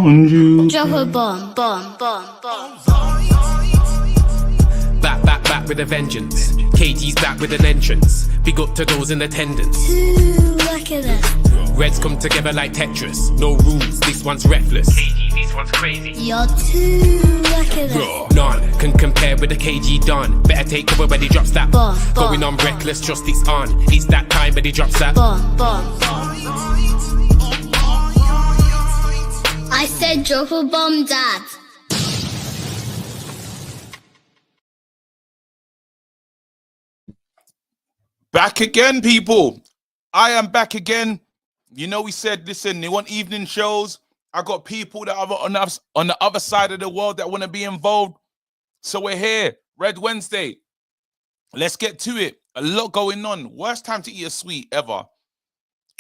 found you. Drop a bomb, bomb, bomb, bomb. Back with a vengeance. KG's back with an entrance. Big up to those in attendance. Look at us. Reds come together like Tetris. No rules, this one's reckless. KG, this one's crazy. You're too lucky at us. None can compare with the KG Don. Better take cover when he drops that. Bomb, bomb, Going on reckless, trust it's on. It's that time when he drops that. Bomb, bomb, bomb. I said drop a bomb, Dad. Back again, people. I am back again. You know, we said, listen, they want evening shows. I got people that are on the other side of the world that want to be involved. So we're here. Red Wednesday. Let's get to it. A lot going on. Worst time to eat a sweet ever.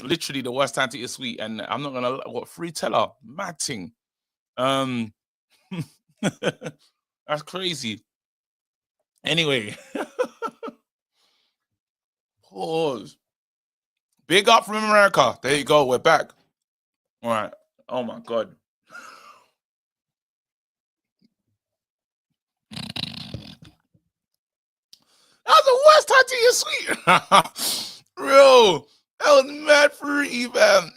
Literally the worst time to eat a sweet. And I'm not going to, what, free teller? Mad thing. That's crazy. Anyway. Pause. Big up from America. There you go. We're back. All right. Oh my God. That was the worst time to eat sweet. Bro, that was mad free, man.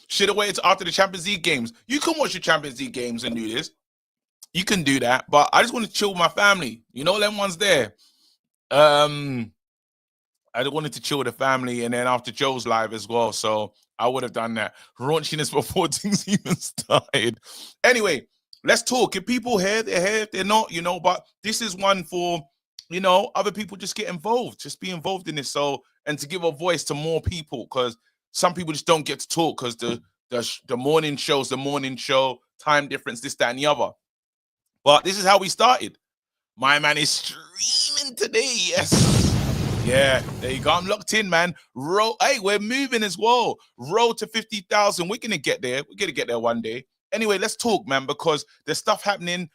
Should have waited after the Champions League games. You can watch the Champions League games and do this. You can do that, but I just want to chill with my family. You know, them ones there. I just wanted to chill with the family, and then after Joe's live as well, so I would have done that. Raunchiness before things even started. Anyway, let's talk. If people here, they're here. If they're not, you know, but this is one for, you know, other people just get involved. Just be involved in this, so, and to give a voice to more people, because some people just don't get to talk because the morning shows, the morning show, time difference, this, that, and the other. But this is how we started. My man is streaming today. Yes. Yeah, there you go. I'm locked in, man. Hey, we're moving as well. Road to 50,000. We're going to get there. We're going to get there one day. Anyway, let's talk, man, because there's stuff happening.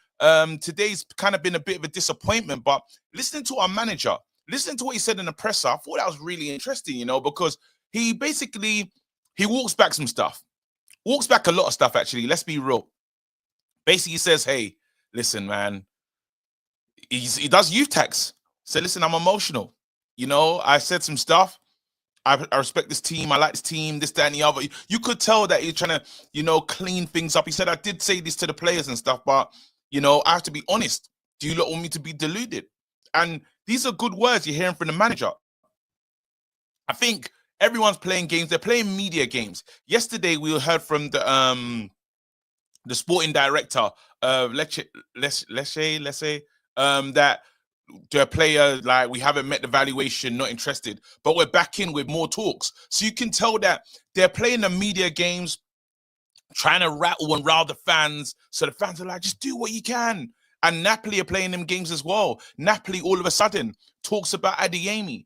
Today's kind of been a bit of a disappointment, but listening to our manager, listening to what he said in the presser, I thought that was really interesting, you know, because he walks back some stuff. Walks back a lot of stuff, actually. Let's be real. Basically, he says, hey, listen, man, he does youth tax. So listen, I'm emotional. You know, I said some stuff. I respect this team. I like this team, this, that, and the other. You could tell that he's trying to, you know, clean things up. He said, I did say this to the players and stuff, but, you know, I have to be honest. Do you lot want me to be deluded? And these are good words you're hearing from the manager. I think everyone's playing games. They're playing media games. Yesterday, we heard from the sporting director of let's say that the player, like, we haven't met the valuation, not interested, but we're back in with more talks. So you can tell that they're playing the media games, trying to rattle and rile the fans. So the fans are like, just do what you can. And Napoli are playing them games as well. Napoli all of a sudden talks about Adeyemi,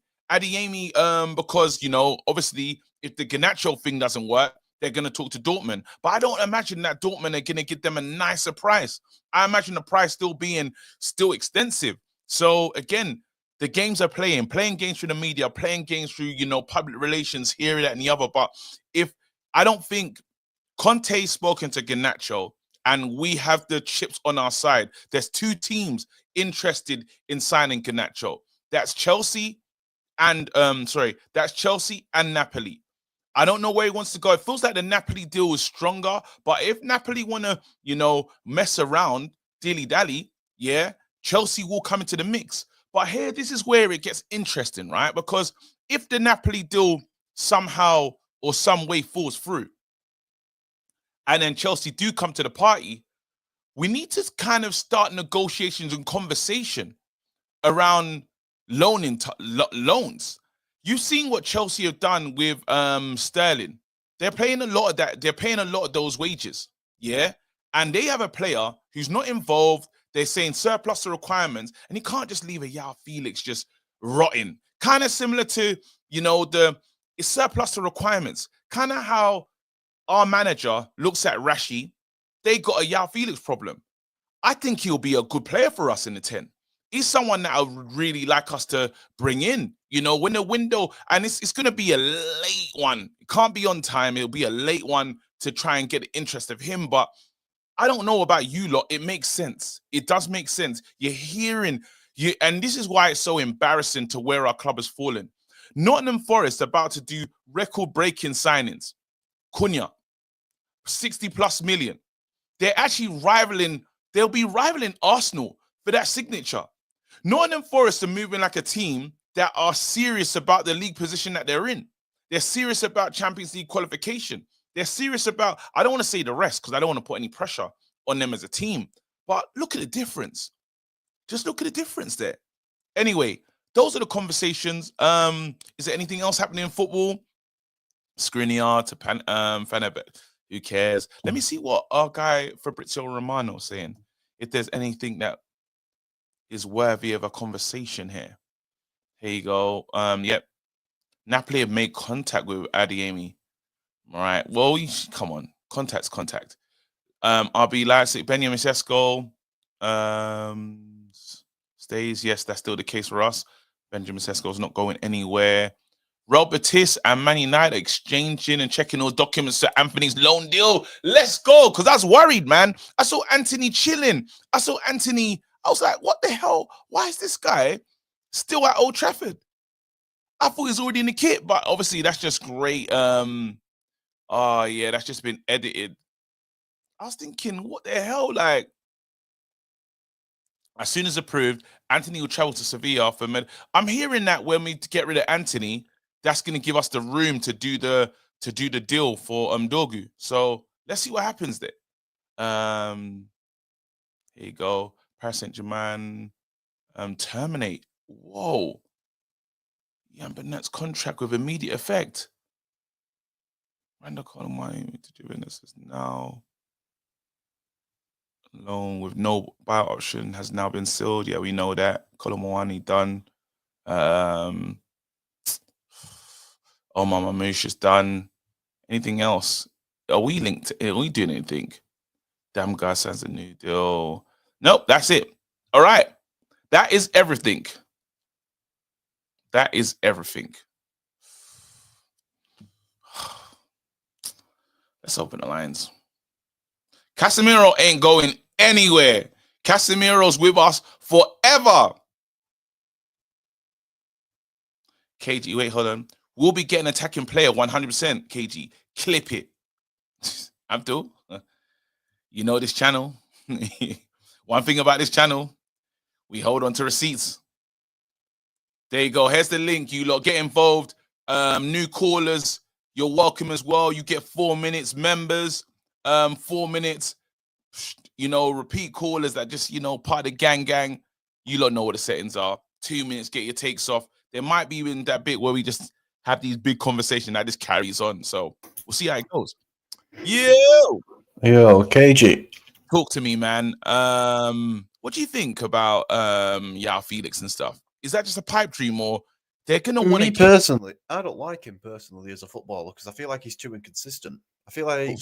because, you know, obviously if the Garnacho thing doesn't work, they're going to talk to Dortmund. But I don't imagine that Dortmund are going to give them a nicer price. I imagine the price still extensive. So again, the games are playing games through the media, playing games through, you know, public relations, here, that, and the other. But I don't think Conte's spoken to Garnacho and we have the chips on our side. There's two teams interested in signing Garnacho. That's Chelsea and Napoli. I don't know where he wants to go. It feels like the Napoli deal is stronger, but if Napoli want to, you know, mess around, dilly-dally, yeah, Chelsea will come into the mix. But here, this is where it gets interesting, right? Because if the Napoli deal somehow or some way falls through, and then Chelsea do come to the party, we need to kind of start negotiations and conversation around loans. You've seen what Chelsea have done with Sterling. They're paying a lot of that. They're paying a lot of those wages, yeah? And they have a player who's not involved. They're saying surplus to requirements, and he can't just leave a João Felix just rotting. Kind of similar to, you know, it's surplus to requirements. Kind of how our manager looks at Rashi. They got a João Felix problem. I think he'll be a good player for us in the 10. He's someone that I would really like us to bring in You know, when the window, and it's going to be a late one. It can't be on time. It'll be a late one to try and get the interest of him. But I don't know about you lot. It makes sense. It does make sense. You're hearing you, and this is why it's so embarrassing to where our club has fallen. Nottingham Forest about to do record-breaking signings. Cunha, 60 plus million. They're actually rivaling. They'll be rivaling Arsenal for that signature. Nottingham Forest are moving like a team that are serious about the league position that they're in. They're serious about Champions League qualification. They're serious about, I don't want to say the rest because I don't want to put any pressure on them as a team. But look at the difference. Just look at the difference there. Anyway, those are the conversations. Is there anything else happening in football? Skriniar to Fanabet. Who cares? Let me see what our guy Fabrizio Romano is saying. If there's anything that is worthy of a conversation here. Here you go. Yep. Napoli have made contact with Adiemi. All right. Well, come on. Contact's contact. RB Leipzig, Benjamin Sesko stays. Yes, that's still the case for us. Benjamin Sesko's not going anywhere. Real Betis and Man United exchanging and checking all documents to Anthony's loan deal. Let's go, because I was worried, man. I saw Anthony chilling. I saw Anthony. I was like, what the hell? Why is this guy still at Old Trafford? I thought he was already in the kit, but obviously that's just great. Oh, yeah, that's just been edited. I was thinking, what the hell? Like, as soon as approved, Anthony will travel to Sevilla for I'm hearing that when we get rid of Anthony, that's going to give us the room to do the deal for Dorgu. So let's see what happens there. Here you go. Paris Saint-Germain terminate. Whoa. Jan Bennett's contract with immediate effect. Randall Colomani to do business now. Loan with no buyout option has now been sealed. Yeah, we know that. Colomani done. Omar Mamouche is done. Anything else? Are we linked? Are we doing anything? Damn guy signs a new deal. Nope, that's it. All right. That is everything. That is everything. Let's open the lines. Casemiro ain't going anywhere. Casemiro's with us forever. KG, wait, hold on. We'll be getting attacking player 100%, KG. Clip it. Abdul, you know this channel. One thing about this channel, we hold on to receipts. There you go. Here's the link. You lot get involved. New callers, you're welcome as well. You get 4 minutes. Members, 4 minutes. You know, repeat callers that just, you know, part of the gang. You lot know what the settings are. 2 minutes, get your takes off. There might be in that bit where we just have these big conversations that just carries on. So we'll see how it goes. Yo, KG. Talk to me, man. What do you think about Yao Felix and stuff? Is that just a pipe dream, or they're gonna want to? Personally, I don't like him personally as a footballer because I feel like he's too inconsistent. I feel like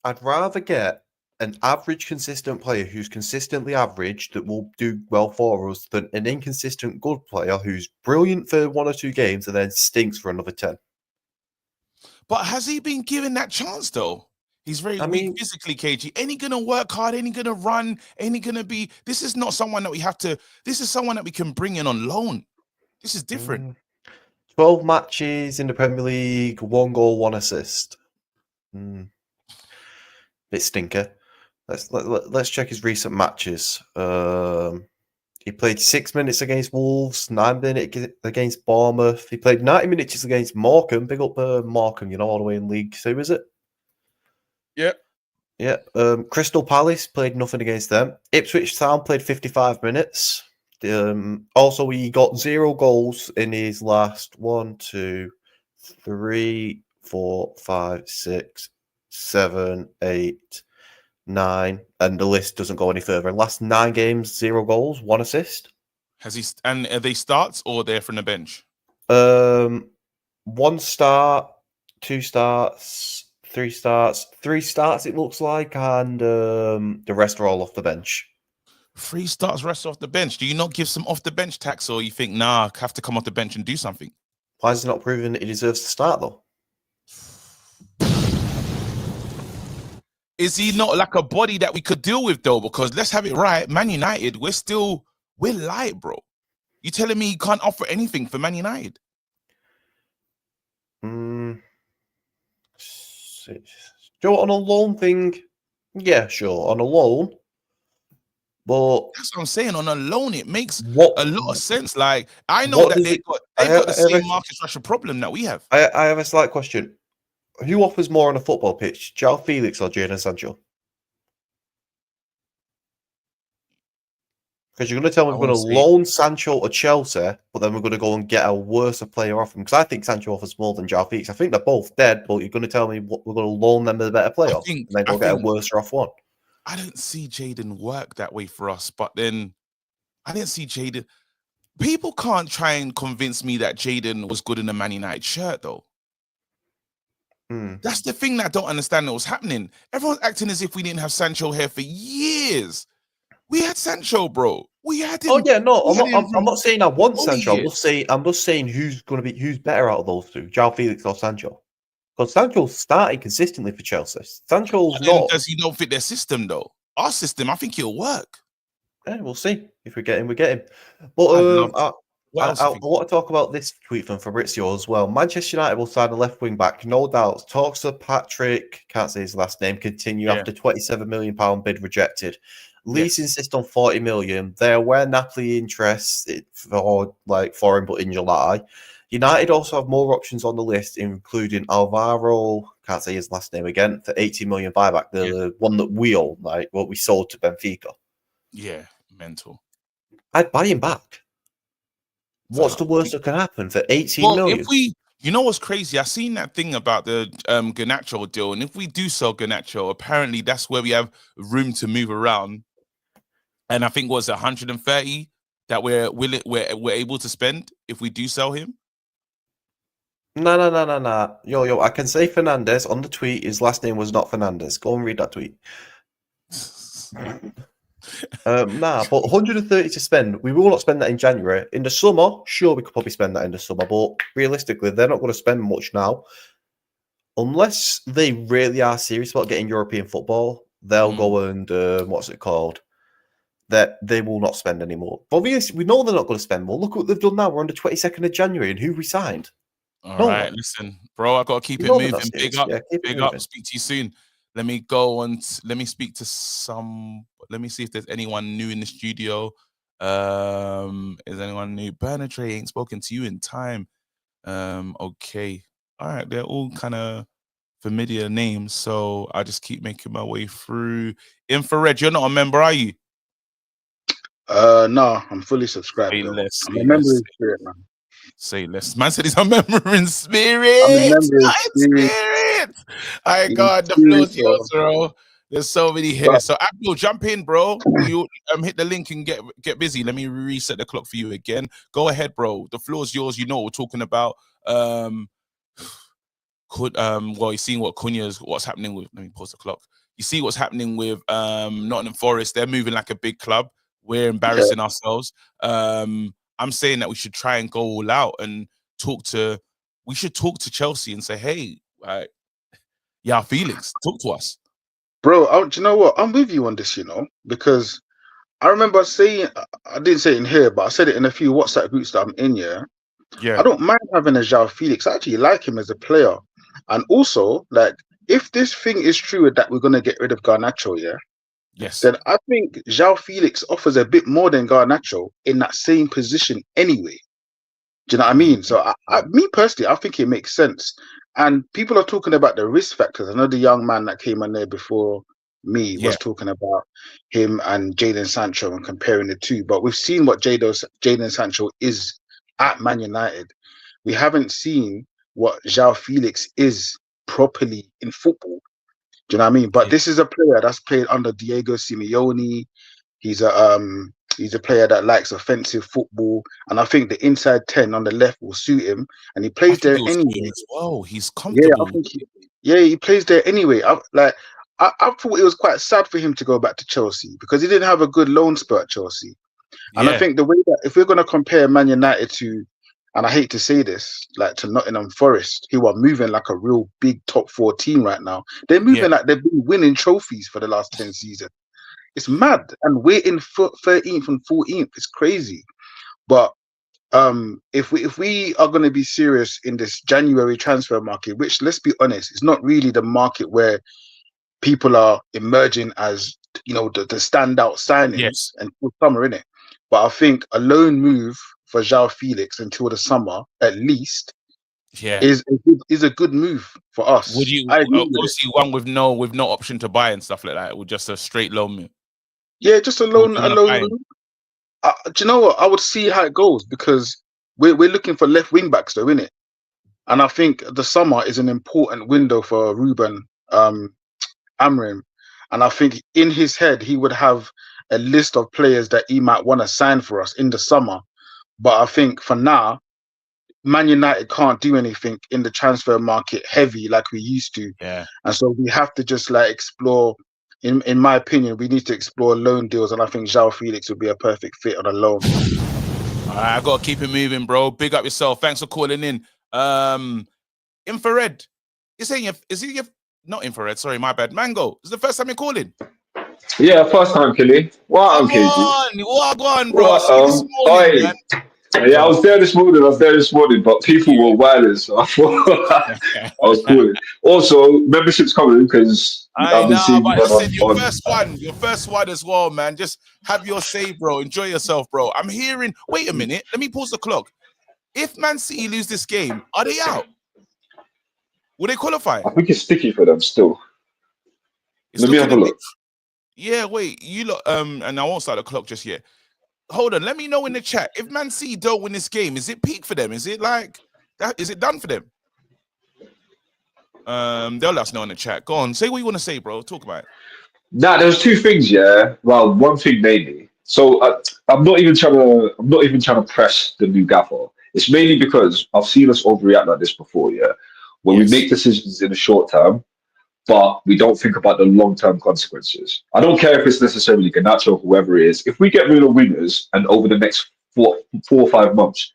I'd rather get an average, consistent player who's consistently average that will do well for us than an inconsistent good player who's brilliant for 1 or 2 games and then stinks for another 10. But has he been given that chance though? He's very weak physically, KG. Ain't he gonna work hard? Ain't he gonna run? Ain't he gonna be? This is not someone that we have to. This is someone that we can bring in on loan. This is different. 12 matches in the Premier League, 1 goal, 1 assist. Bit stinker. Let's check his recent matches. He played 6 minutes against Wolves, 9 minutes against Bournemouth. He played 90 minutes against Morecambe. Big up Morecambe, you know, all the way in League 2, is it? Yep. Yeah. Crystal Palace played nothing against them. Ipswich Town played 55 minutes. Also, he got 0 goals in his last 1, 2, 3, 4, 5, 6, 7, 8, 9, and the list doesn't go any further. Last 9 games, 0 goals, 1 assist. Has he? And are they starts or they're from the bench? 1 start, 2 starts, 3 starts, 3 starts. It looks like, and the rest are all off the bench. 3 starts, rest off the bench. Do you not give some off the bench tax, or you think, nah, have to come off the bench and do something? Why is he not proving that he deserves to start though? Is he not like a body that we could deal with though? Because let's have it right, Man United, we're light, bro. You telling me you can't offer anything for Man United? Joe, on a loan thing, yeah, sure, on a loan. But that's what I'm saying. On a loan, it makes a lot of sense. Like, I know that they've got the same Marcus Rashford problem that we have. I have a slight question. Who offers more on a football pitch, João Felix or Jadon Sancho? Because you're going to tell me we're going to loan Sancho to Chelsea, but then we're going to go and get a worse player off him. Because I think Sancho offers more than João Felix. I think they're both dead, but you're going to tell me we're going to loan them a better player and then go get a worse off one. I don't see Jadon work that way for us, but then I didn't see Jadon. People can't try and convince me that Jadon was good in a Man United shirt, though. That's the thing that I don't understand that was happening. Everyone's acting as if we didn't have Sancho here for years. We had Sancho, bro. We had him. Oh yeah, no, I'm not saying I want Sancho. I'm just saying who's better out of those two, João Felix or Sancho. Because Sancho's starting consistently for Chelsea. Sancho's not. Does he not fit their system though? Our system, I think he'll work. Yeah, we'll see if we get him. We get him. But I want to talk about this tweet from Fabrizio as well. Manchester United will sign a left wing back, no doubt. Talks of Patrick, can't say his last name, continue after £27 million bid rejected. Leeds insist on 40 million. They're aware Napoli interested for him, but in July. United also have more options on the list, including Alvaro, can't say his last name again, for 80 million buyback. The one that we own, like what we sold to Benfica. Yeah, mental. I'd buy him back. What's the worst that can happen for 18 million? If you know what's crazy? I seen that thing about the Garnacho deal, and if we do sell Garnacho, apparently that's where we have room to move around. And I think what's 130 that we're able to spend if we do sell him. No. Yo, I can say Fernandez on the tweet. His last name was not Fernandez. Go and read that tweet. But 130 to spend. We will not spend that in January. In the summer, sure, we could probably spend that in the summer, but realistically, they're not going to spend much now. Unless they really are serious about getting European football, they'll go and what's it called? That they will not spend anymore. Obviously, we know they're not going to spend more. Look what they've done now. We're on the 22nd of January, and who we signed? All right, listen, bro, I got to keep it moving. Big up, big up. Speak to you soon. Let me go and let me speak to some. Let me see if there's anyone new in the studio. Is anyone new? Bernard Trey ain't spoken to you in time. Okay. All right, they're all kind of familiar names, so I just keep making my way through. Infrared, you're not a member, are you? No, I'm fully subscribed. I'm a member in spirit, man. Say less. Man said he's a member in spirit. I'm a member in spirit. All right, God, the floor's yours, bro. There's so many here. So Abdul, jump in, bro. You hit the link and get busy. Let me reset the clock for you again. Go ahead, bro. The floor's yours. You know what we're talking about. You're seeing what Cunha's what's happening with. Let me pause the clock. You see what's happening with Nottingham Forest. They're moving like a big club. We're embarrassing ourselves. I'm saying that we should try and go all out and talk to Chelsea and say, hey, Felix, talk to us. Bro, do you know what? I'm with you on this, because I remember saying, I didn't say it in here, but I said it in a few WhatsApp groups that I'm in, yeah? I don't mind having a João Felix. I actually like him as a player. And also, if this thing is true that we're going to get rid of Garnacho, then I think João Felix offers a bit more than Garnacho in that same position anyway. Do you know what I mean? So, me personally, I think it makes sense. And people are talking about the risk factors. I know the young man that came on there before me was talking about him and Jadon Sancho and comparing the two. But we've seen what Jadon Sancho is at Man United. We haven't seen what João Felix is properly in football. Do you know what I mean? But this is a player that's played under Diego Simeone. He's a player that likes offensive football, and I think the inside 10 on the left will suit him. And he plays there anyway. As well, he's comfortable. Yeah, he plays there anyway. I thought it was quite sad for him to go back to Chelsea because he didn't have a good loan spurt at Chelsea. And I think the way that if we're going to compare Man United to, and I hate to say this, like to Nottingham Forest, who are moving like a real big top 4 team right now, they're moving like they've been winning trophies for the last 10 seasons. It's mad, and we're in 13th and 14th. It's crazy. But if we are going to be serious in this January transfer market, which let's be honest, it's not really the market where people are emerging as the standout signings until summer, innit? But I think a loan move for João Felix until the summer, at least, is a good move for us. Would you obviously one with no option to buy and stuff like that, with just a straight loan move? Yeah, just a loan move. Do you know what? I would see how it goes because we're looking for left wing backs, though, innit? And I think the summer is an important window for Ruben Amorim, and I think in his head he would have a list of players that he might want to sign for us in the summer. But I think for now, Man United can't do anything in the transfer market heavy like we used to. Yeah. And so we have to just like explore. In my opinion, we need to explore loan deals, and I think João Felix would be a perfect fit on a loan. All right, I gotta keep it moving, bro. Big up yourself. Thanks for calling in. Infrared. Is he not infrared? Sorry, my bad. Mango. Is it the first time you're calling? Yeah, first time, Kelly. What on, KG? What on, bro? Yeah, I was there this morning, but people were wilding, so I thought I was calling. Also, membership's coming because I know, but I said your first one as well, man. Just have your say, bro. Enjoy yourself, bro. I'm hearing. Wait a minute. Let me pause the clock. If Man City lose this game, are they out? Will they qualify? I think it's sticky for them still. Let me have a look. Yeah, wait. You look. And I won't start the clock just yet. Hold on, let me know in the chat. If Man City don't win this game, is it peak for them? Is it like that? Is it done for them? They'll let us know in the chat. Go on, say what you want to say, bro. Talk about it. Nah, there's two things, yeah. Well, one thing mainly. So I'm not even trying to press the new gaffer. It's mainly because I've seen us overreact like this before, yeah. When we make decisions in the short term, but we don't think about the long-term consequences. I don't care if it's necessarily Garnacho or whoever it is. If we get rid of wingers and over the next 4 or 5 months,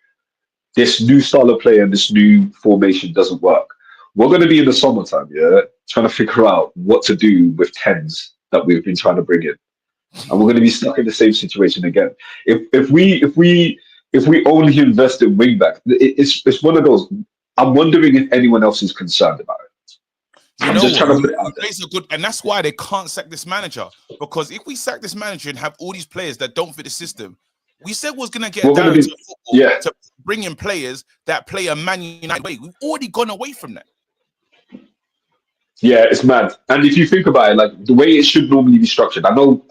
this new style of play and this new formation doesn't work, we're going to be in the summertime, yeah, trying to figure out what to do with 10s that we've been trying to bring in, and we're going to be stuck in the same situation again. If we only invest in wing back, it's one of those. I'm wondering if anyone else is concerned about it. I'm just trying to put it out there. And that's why they can't sack this manager, because if we sack this manager and have all these players that don't fit the system, we said was going to get down to football to bring in players that play a Man United way. We've already gone away from that. Yeah, it's mad. And if you think about it, like the way it should normally be structured, I know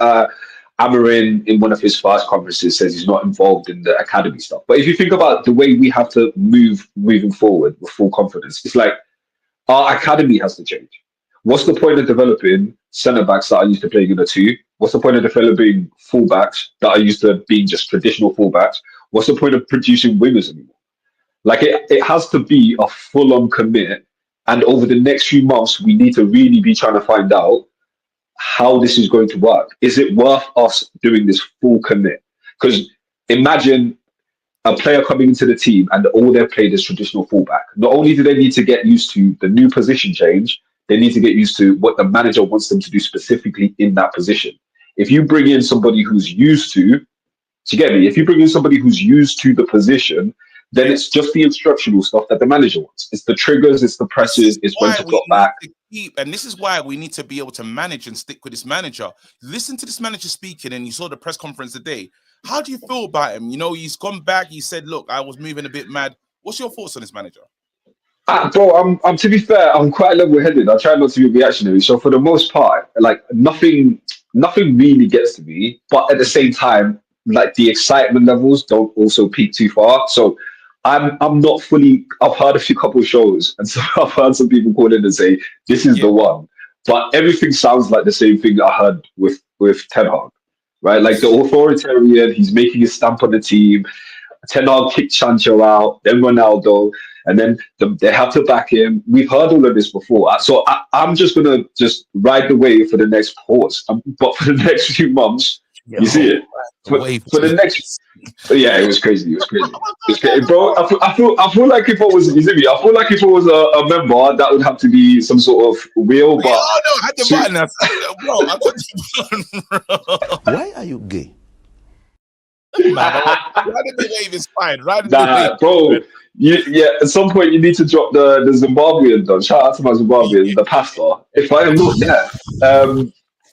Amarin in one of his first conferences says he's not involved in the academy stuff. But if you think about the way we have to moving forward with full confidence, it's like our academy has to change. What's the point of developing centre-backs that are used to playing in a 2? What's the point of developing full-backs that are used to being just traditional full-backs? What's the point of producing wingers anymore? Like it has to be a full-on commit. And over the next few months, we need to really be trying to find out how this is going to work. Is it worth us doing this full commit? Because imagine a player coming into the team and all they've played is traditional fullback. Not only do they need to get used to the new position change, they need to get used to what the manager wants them to do specifically in that position. If you bring in somebody who's used to get me, if you bring in somebody who's used to the position, then it's just the instructional stuff that the manager wants. It's the triggers, it's the presses, it's when to drop back. And this is why we need to be able to manage and stick with this manager. Listen to this manager speaking, and you saw the press conference today. How do you feel about him? You know, he's gone back. He said, look, I was moving a bit mad. What's your thoughts on this manager? Bro, I'm to be fair, I'm quite level-headed. I try not to be reactionary. So for the most part, like nothing really gets to me. But at the same time, like the excitement levels don't also peak too far. So I'm not fully. I've heard a couple of shows, and so I've heard some people call in and say this is the one. But everything sounds like the same thing I heard with Ten Hag, right? Like the authoritarian. He's making his stamp on the team. Ten Hag kicked Sancho out, then Ronaldo. and then they have to back him. We've heard all of this before, so I'm just gonna just ride the wave for the next pause. But for the next few months, you see it for the next. Yeah, it was crazy. It was crazy. It's crazy. Bro, I feel like if I was, you see me, I feel like if I was a member, that would have to be some sort of wheel. But oh no, I had the button. Bro, I got the button, bro. Why are you gay? Riding the wave is fine. Riding the wave, bro. At some point you need to drop the Zimbabwean done. Shout out to my Zimbabwean, the pastor. If I am not there,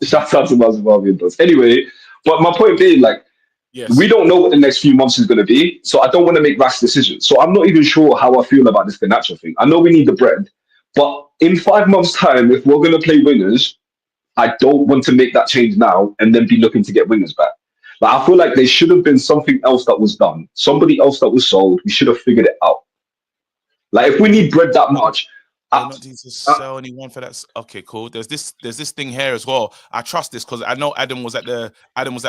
shout out to my Zimbabwean done. Anyway, but my point being, like, we don't know what the next few months is going to be, so I don't want to make rash decisions. So I'm not even sure how I feel about this Garnacho thing. I know we need the bread, but in 5 months' time, if we're going to play wingers, I don't want to make that change now and then be looking to get wingers back. Like, I feel like there should have been something else that was done, somebody else that was sold. We should have figured it out. Like, if we need bread that much, I don't need to sell anyone for that. Okay, cool. There's this thing here as well. I trust this because I know Adam was at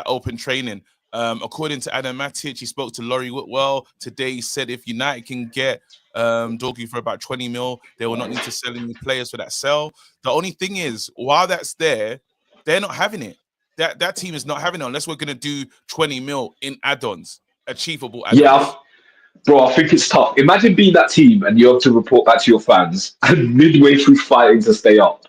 open training. According to Adam Matic, he spoke to Laurie Whitwell today. He said if United can get Dorgu for about 20 mil, they will not need to sell any players for that sell. The only thing is, while that's there, they're not having it. That team is not having it unless we're going to do 20 mil in add-ons, achievable add-ons. Yeah, bro, I think it's tough. Imagine being that team and you have to report back to your fans and midway through fighting to stay up,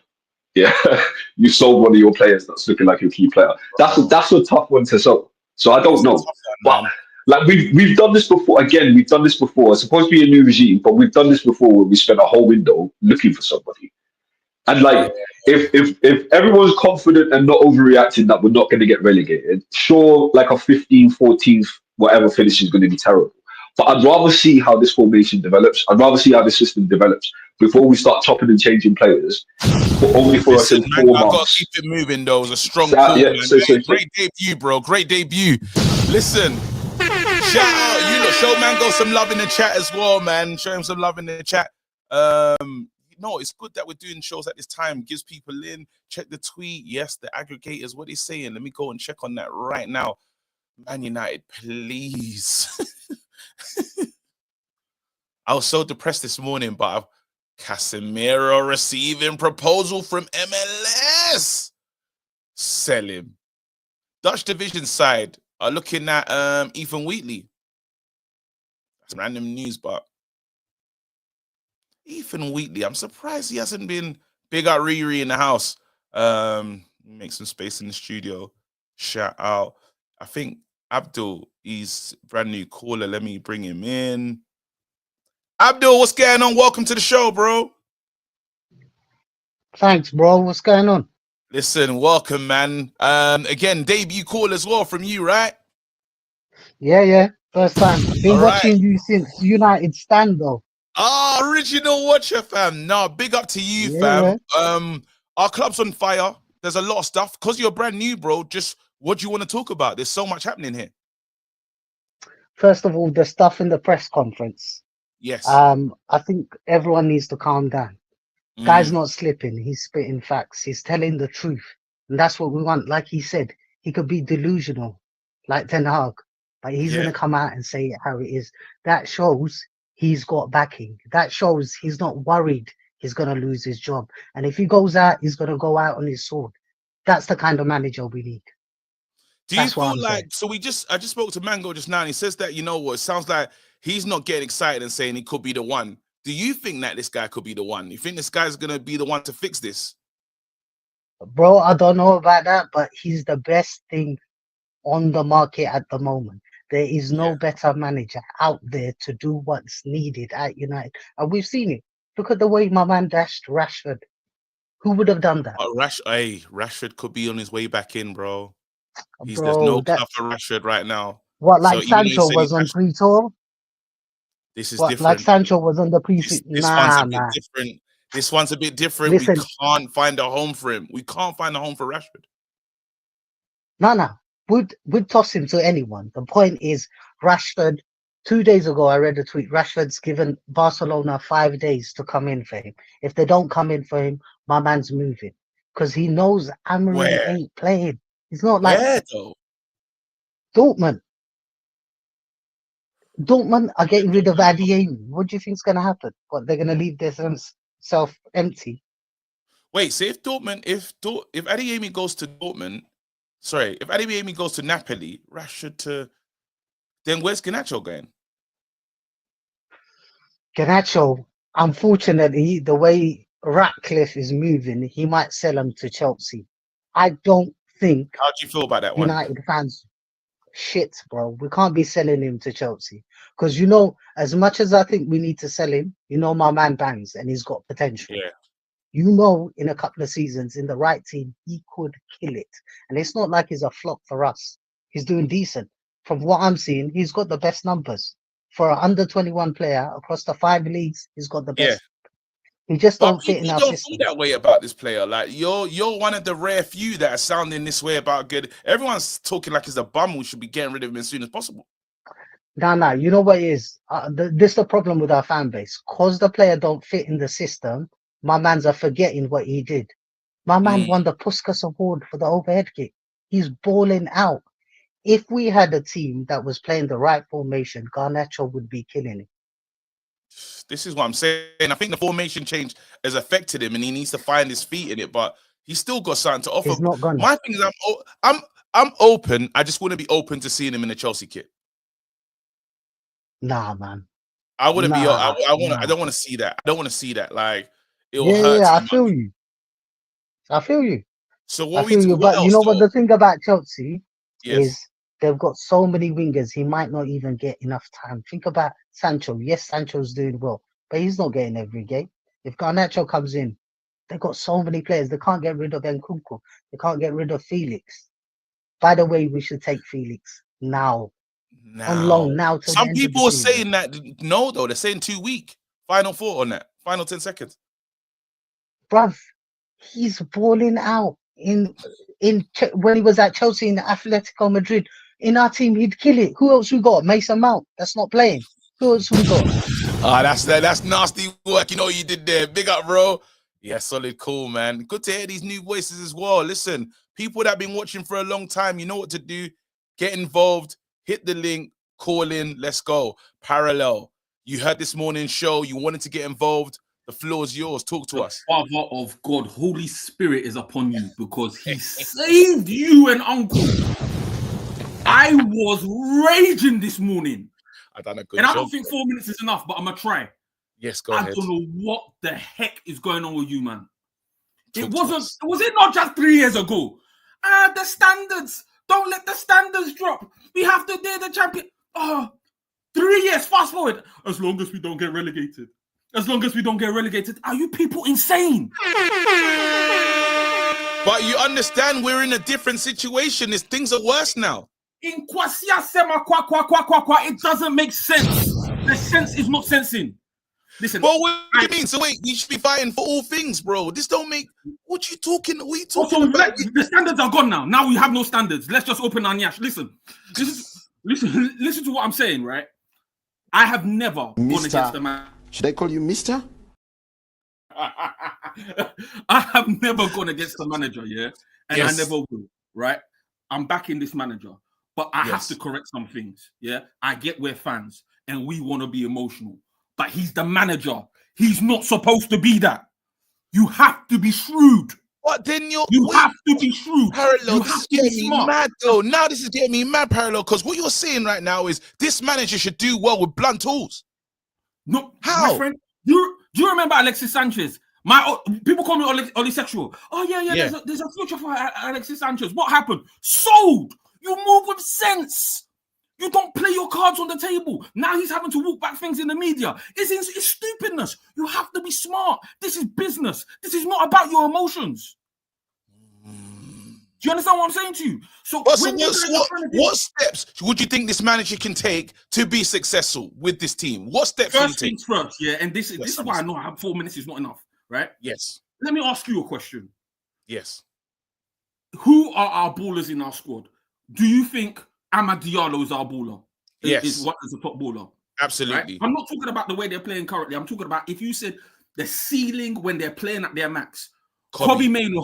you sold one of your players that's looking like your key player. That's a tough one to solve. So I don't know. But like we've done this before. Again, we've done this before. It's supposed to be a new regime, but we've done this before where we spent a whole window looking for somebody. And like, if everyone's confident and not overreacting that we're not going to get relegated, sure, like a 15th, 14th, whatever finish is going to be terrible. But I'd rather see how this formation develops. I'd rather see how the system develops before we start chopping and changing players. But only for us in 4 months. I've got to keep it moving, though. It was a strong call, man. Great debut, bro. Great debut. Listen, shout out. You know, show Mango some love in the chat as well, man. Show him some love in the chat. No, it's good that we're doing shows at this time. Gives people in. Check the tweet. Yes, the aggregators. What he's saying. Let me go and check on that right now. Man United, please. I was so depressed this morning, but Casemiro receiving proposal from MLS. Sell him. Dutch division side are looking at Ethan Wheatley. That's random news, but Ethan Wheatley, I'm surprised he hasn't been big at Riri in the house. Make some space in the studio. Shout out. I think Abdul, he's brand new caller. Let me bring him in. Abdul, what's going on? Welcome to the show, bro. Thanks, bro. What's going on? Listen, welcome, man. Again, debut call as well from you, right? Yeah. First time. Been watching you since Utd Standards. Original watcher, fam. No, big up to you, fam. Our club's on fire. There's a lot of stuff. Because you're brand new, bro, just what do you want to talk about? There's so much happening here. First of all, the stuff in the press conference. Yes. I think everyone needs to calm down. Guy's not slipping. He's spitting facts. He's telling the truth. And that's what we want. Like he said, he could be delusional, like Ten Hag. But he's going to come out and say it how it is. That shows he's got backing. That shows he's not worried he's going to lose his job. And if he goes out, he's going to go out on his sword. That's the kind of manager we need. Do you feel like, so I just spoke to Mango just now, and he says that, you know what, it sounds like he's not getting excited and saying he could be the one. Do you think that this guy could be the one? You think this guy's going to be the one to fix this? Bro, I don't know about that, but he's the best thing on the market at the moment. There is no better manager out there to do what's needed at United. And we've seen it. Look at the way my man dashed Rashford. Who would have done that? Rashford could be on his way back in, bro. There's no club for Rashford right now. What, like Sancho was on pre-tour? This is different. Like Sancho was on the pre-season? This one's a bit different. Listen, we can't find a home for him. We can't find a home for Rashford. No. We'd toss him to anyone. The point is, Rashford, 2 days ago, I read a tweet. Rashford's given Barcelona 5 days to come in for him. If they don't come in for him, my man's moving. Because he knows Amorim ain't playing. He's not like Where, though? Dortmund. Dortmund are getting rid of Adeyemi. What do you think's going to happen? What, they're going to leave themselves empty? Wait, so if Adeyemi goes to Dortmund, if Adeyemi goes to Napoli, Rashford to, then where's Garnacho going? Garnacho, unfortunately, the way Ratcliffe is moving, he might sell him to Chelsea. I don't think. How do you feel about that one? United fans, shit, bro. We can't be selling him to Chelsea because you know, as much as I think we need to sell him, you know, my man bangs and he's got potential. Yeah. You know, in a couple of seasons in the right team, he could kill it. And it's not like he's a flop for us. He's doing decent. From what I'm seeing, he's got the best numbers. For an under-21 player across the 5 leagues, he's got the best. He just don't fit in our system. You don't feel that way about this player. Like you're one of the rare few that are sounding this way about good. Everyone's talking like he's a bum. We should be getting rid of him as soon as possible. Nah. You know what it is? This is the problem with our fan base. Cause the player don't fit in the system, my mans are forgetting what he did. My man won the Puskas Award for the overhead kick. He's balling out. If we had a team that was playing the right formation, Garnacho would be killing it. This is what I'm saying. I think the formation change has affected him, and he needs to find his feet in it. But he's still got something to offer. He's not gonna. My thing is, I'm open. I just want to be open to seeing him in the Chelsea kit. Nah, man. I wouldn't be. I don't want to see that. I don't want to see that. Like it will hurt. Yeah, I feel you. So what but you know what the thing about Chelsea is? They've got so many wingers, he might not even get enough time. Think about Sancho. Yes, Sancho's doing well, but he's not getting every game. If Garnacho comes in, they've got so many players. They can't get rid of Nkunku. They can't get rid of Felix. By the way, we should take Felix now. On loan now. Some people are saying that no, though. They're saying 2 week. Final thought on that. Final 10 seconds. Bruv, he's balling out. When he was at Chelsea in Atletico Madrid. In our team, he'd kill it. Who else we got? Mason Mount. That's not playing. Who else we got? That's nasty work. You know what you did there. Big up, bro. Yeah, solid, cool, man. Good to hear these new voices as well. Listen, people that have been watching for a long time, you know what to do. Get involved. Hit the link. Call in. Let's go. Parallel. You heard this morning's show. You wanted to get involved. The floor is yours. Talk to us. Father of God, Holy Spirit is upon you because he saved you and Uncle. I was raging this morning. I done a good job. job. I don't think 4 minutes is enough, but I'm going to try. Yes, go ahead. I don't know what the heck is going on with you, man. Was it not just 3 years ago? The standards. Don't let the standards drop. We have to do the champion. 3 years, fast forward. As long as we don't get relegated. As long as we don't get relegated. Are you people insane? But you understand we're in a different situation. Things are worse now. In Kwasia Sema Kwa Kwa Kwa Kwa Kwa, it doesn't make sense. The sense is not sensing. Listen. Well, what do you mean? So wait, we should be fighting for all things, bro. This don't make. What you talking about? The standards are gone now. Now we have no standards. Let's just open our nyash. Listen to what I'm saying, right? I have never gone against the man. Should I call you Mister? I have never gone against the manager, yeah? And I never will, right? I'm backing this manager. But I have to correct some things, yeah? I get we're fans and we want to be emotional. But he's the manager. He's not supposed to be that. You have to be shrewd. What then you have to be shrewd. Parallel, this is getting me mad though. Now this is getting me mad, Parallel, because what you're saying right now is this manager should do well with blunt tools. No, how? My friend, do you remember Alexis Sanchez? People call me Olisexual. Oh yeah. There's a future for Alexis Sanchez. What happened? Sold. You move with sense. You don't play your cards on the table. Now he's having to walk back things in the media. It's stupidness. You have to be smart. This is business. This is not about your emotions. Do you understand what I'm saying to you? So what steps would you think this manager can take to be successful with this team? What steps first things first, yeah. And this is why I know 4 minutes is not enough, right? Yes. Let me ask you a question. Yes. Who are our ballers in our squad? Do you think Amad Diallo is our baller? Yes. Is a top baller? Absolutely. Right? I'm not talking about the way they're playing currently. I'm talking about if you said the ceiling when they're playing at their max. Kobe Mainu,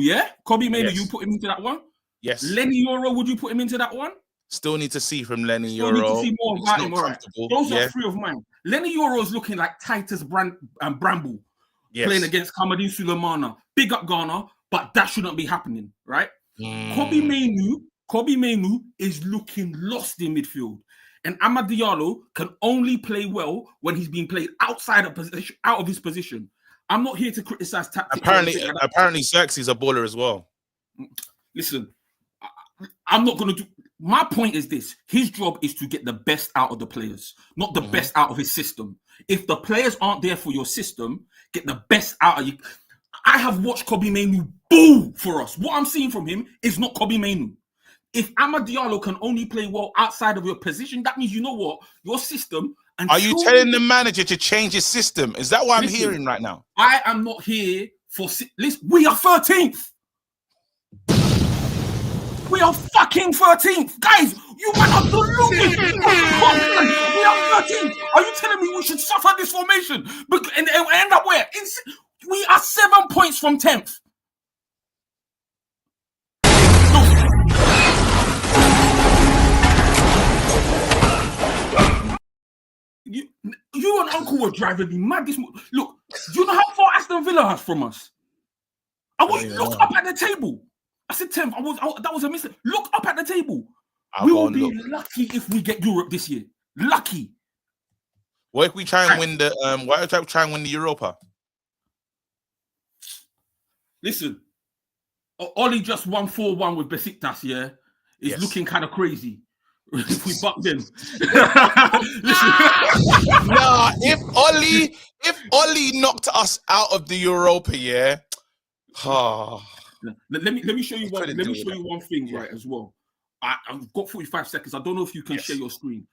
yeah? Kobe Mainu, you put him into that one? Yes. Lenny Yoro, would you put him into that one? Still need to see from Lenny Still Euro. need to see more It's about not him. All right. comfortable. Those Yeah. are 3 of mine. Lenny Euro's looking like Titus Bramble Yes. playing against Kamadin Sulemana. Big up Ghana, but that shouldn't be happening, right? Kobe Mainu is looking lost in midfield. And Amad Diallo can only play well when he's being played outside of position, out of his position. I'm not here to criticize tactics. Apparently, Xerxes a baller as well. Listen, I'm not going to do... My point is this. His job is to get the best out of the players, not the best out of his system. If the players aren't there for your system, get the best out of you. I have watched Kobe Mainu boo for us. What I'm seeing from him is not Kobe Mainu. If Amad Diallo can only play well outside of your position, that means, you know what? Your system... Are you telling the manager to change his system? Is that what I'm hearing right now? I am not here for... Listen, we are 13th. We are fucking 13th. Guys, you might have to look at it. We are 13th. Are you telling me we should suffer this formation? And end up where? We are 7 points from 10th. You and Uncle were driving me mad this morning. Look, do you know how far Aston Villa is from us? I want you to look up at the table. I said 10th. That was a mistake. Look up at the table. We will be lucky if we get Europe this year. Lucky. What if we try and win the why don't we try and win the Europa? Listen, Oli just won 4-1 with Besiktas, yeah? It's looking kind of crazy. If we buck them. Nah, if Oli knocked us out of the Europa, yeah. Let me show you one. Let me show you one thing, right? As well, I've got 45 seconds. I don't know if you can share your screen.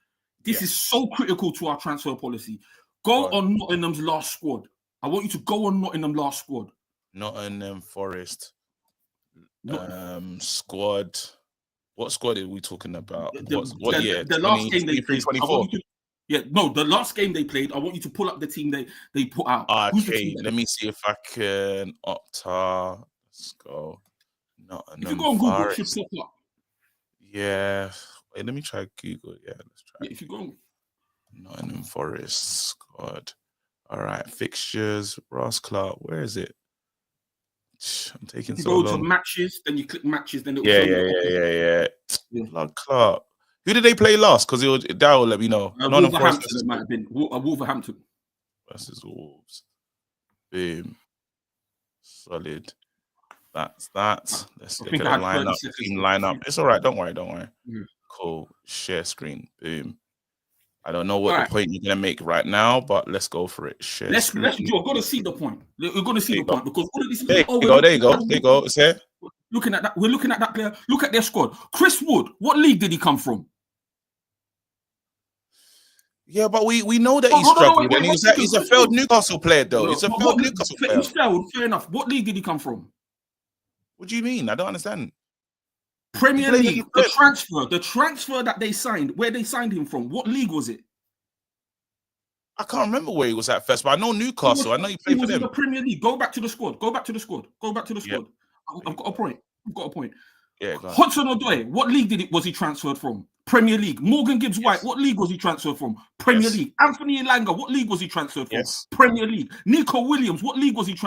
This is so critical to our transfer policy. Go on Nottingham's last squad. I want you to go on Nottingham last squad. Nottingham Forest squad. What squad are we talking about? What year? The last game they played. 24. The last game they played. I want you to pull up the team they put out. Okay, let me see if I can. Opta. Let's go. Nottingham if you go on Google, it should pop up. Yeah. Wait, let me try Google. Yeah, let's try. Yeah, if you go on Nottingham Forest squad. All right, fixtures. Ross Clark. Where is it? I'm taking so long. Go to matches, then you click matches, then it'll yeah. Clark. Who did they play last? Because that will let me know. Wolverhampton, it might have been Wolverhampton versus Wolves. Boom. Solid. That's that. Let's get a line up. It's all right. Don't worry. Cool. Share screen. Boom. I don't know what the point you're gonna make right now, but let's go for it. Share let's do. We're gonna see the point. We're gonna see the point because all of this. There you go. It's here. Looking at that, we're looking at that player. Look at their squad. Chris Wood. What league did he come from? Yeah, but we know that he's struggling. He's a failed Newcastle player, though. He's a failed Newcastle player. He's failed. Fair enough. What league did he come from? What do you mean? I don't understand. Premier League. The transfer that they signed, where they signed him from. What league was it? I can't remember where he was at first, but I know Newcastle. I know he played for them. The Premier League. Go back to the squad. Yep. I've got a point. Yeah. Hudson Odoi. What league was he transferred from? Premier League. Morgan Gibbs-White. What league was he transferred from? Premier League. Anthony Elanga. What league was he transferred from? Premier League. Nico Williams. What league was he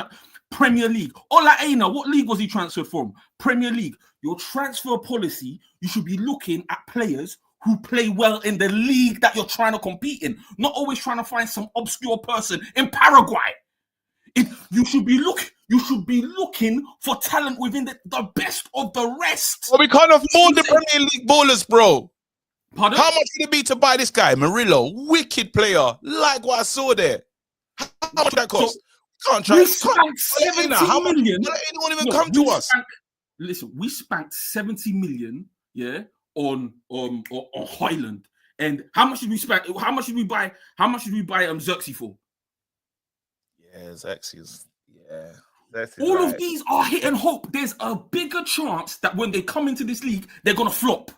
Premier League. Ola Aina. What league was he transferred from? Premier League. Your transfer policy, you should be looking at players who play well in the league that you're trying to compete in, not always trying to find some obscure person in Paraguay. You should be looking for talent within the best of the rest. Well, we can't afford the Premier League ballers, bro. Pardon? How much would it be to buy this guy, Murillo? Wicked player, like what I saw there. How much would that cost? We spanked 70 million. Anyone even come to us? Listen, we spanked 70 million, on Highland. And how much did we spend? How much did we buy Xerxes for? Yeah, Xerxes. Yeah. All of these are hit and hope. There's a bigger chance that when they come into this league, they're gonna flop.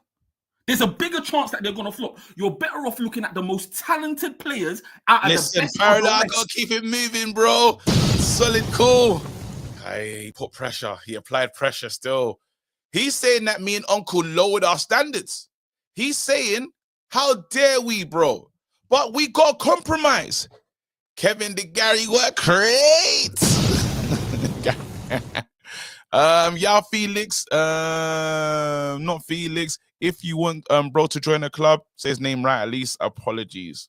There's a bigger chance that they're gonna flop. You're better off looking at the most talented players out of the best. I gotta keep it moving, bro. Solid, cool. He put pressure. He applied pressure still. He's saying that me and Uncle lowered our standards. He's saying, how dare we, bro? But we got compromise. Kevin De Gary work great. Y'all Felix, not Felix. If you want bro to join the club, say his name right at least. Apologies.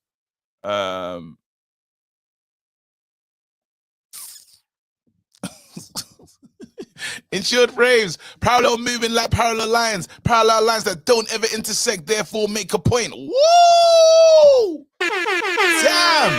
Insured Braves, parallel moving like parallel lines that don't ever intersect, therefore make a point. Woo! Damn!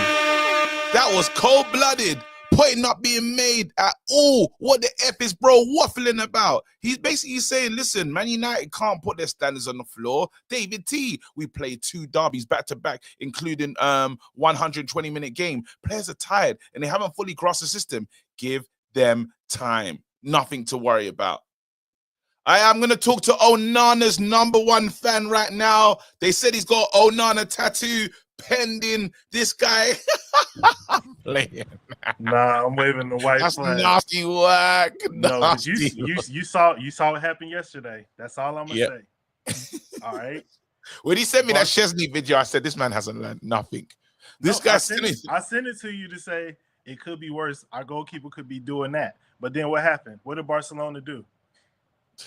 That was cold-blooded. Point not being made at all. What the F is bro waffling about? He's basically saying, listen, Man United can't put their standards on the floor. David T, we played 2 derbies back-to-back, including 120-minute game. Players are tired, and they haven't fully grasped the system. Give them time. Nothing to worry about. I am going to talk to Onana's #1 fan right now. They said he's got Onana tattoo pending. This guy. I'm playing. Nah, I'm waving the white That's flag. nasty work. No, but Nasty you saw what happened yesterday. That's all I'm gonna say. All right. When he sent me that Chesney video, I said this man hasn't learned nothing. This guy I sent it to you to say it could be worse. Our goalkeeper could be doing that. But then what happened? What did Barcelona do?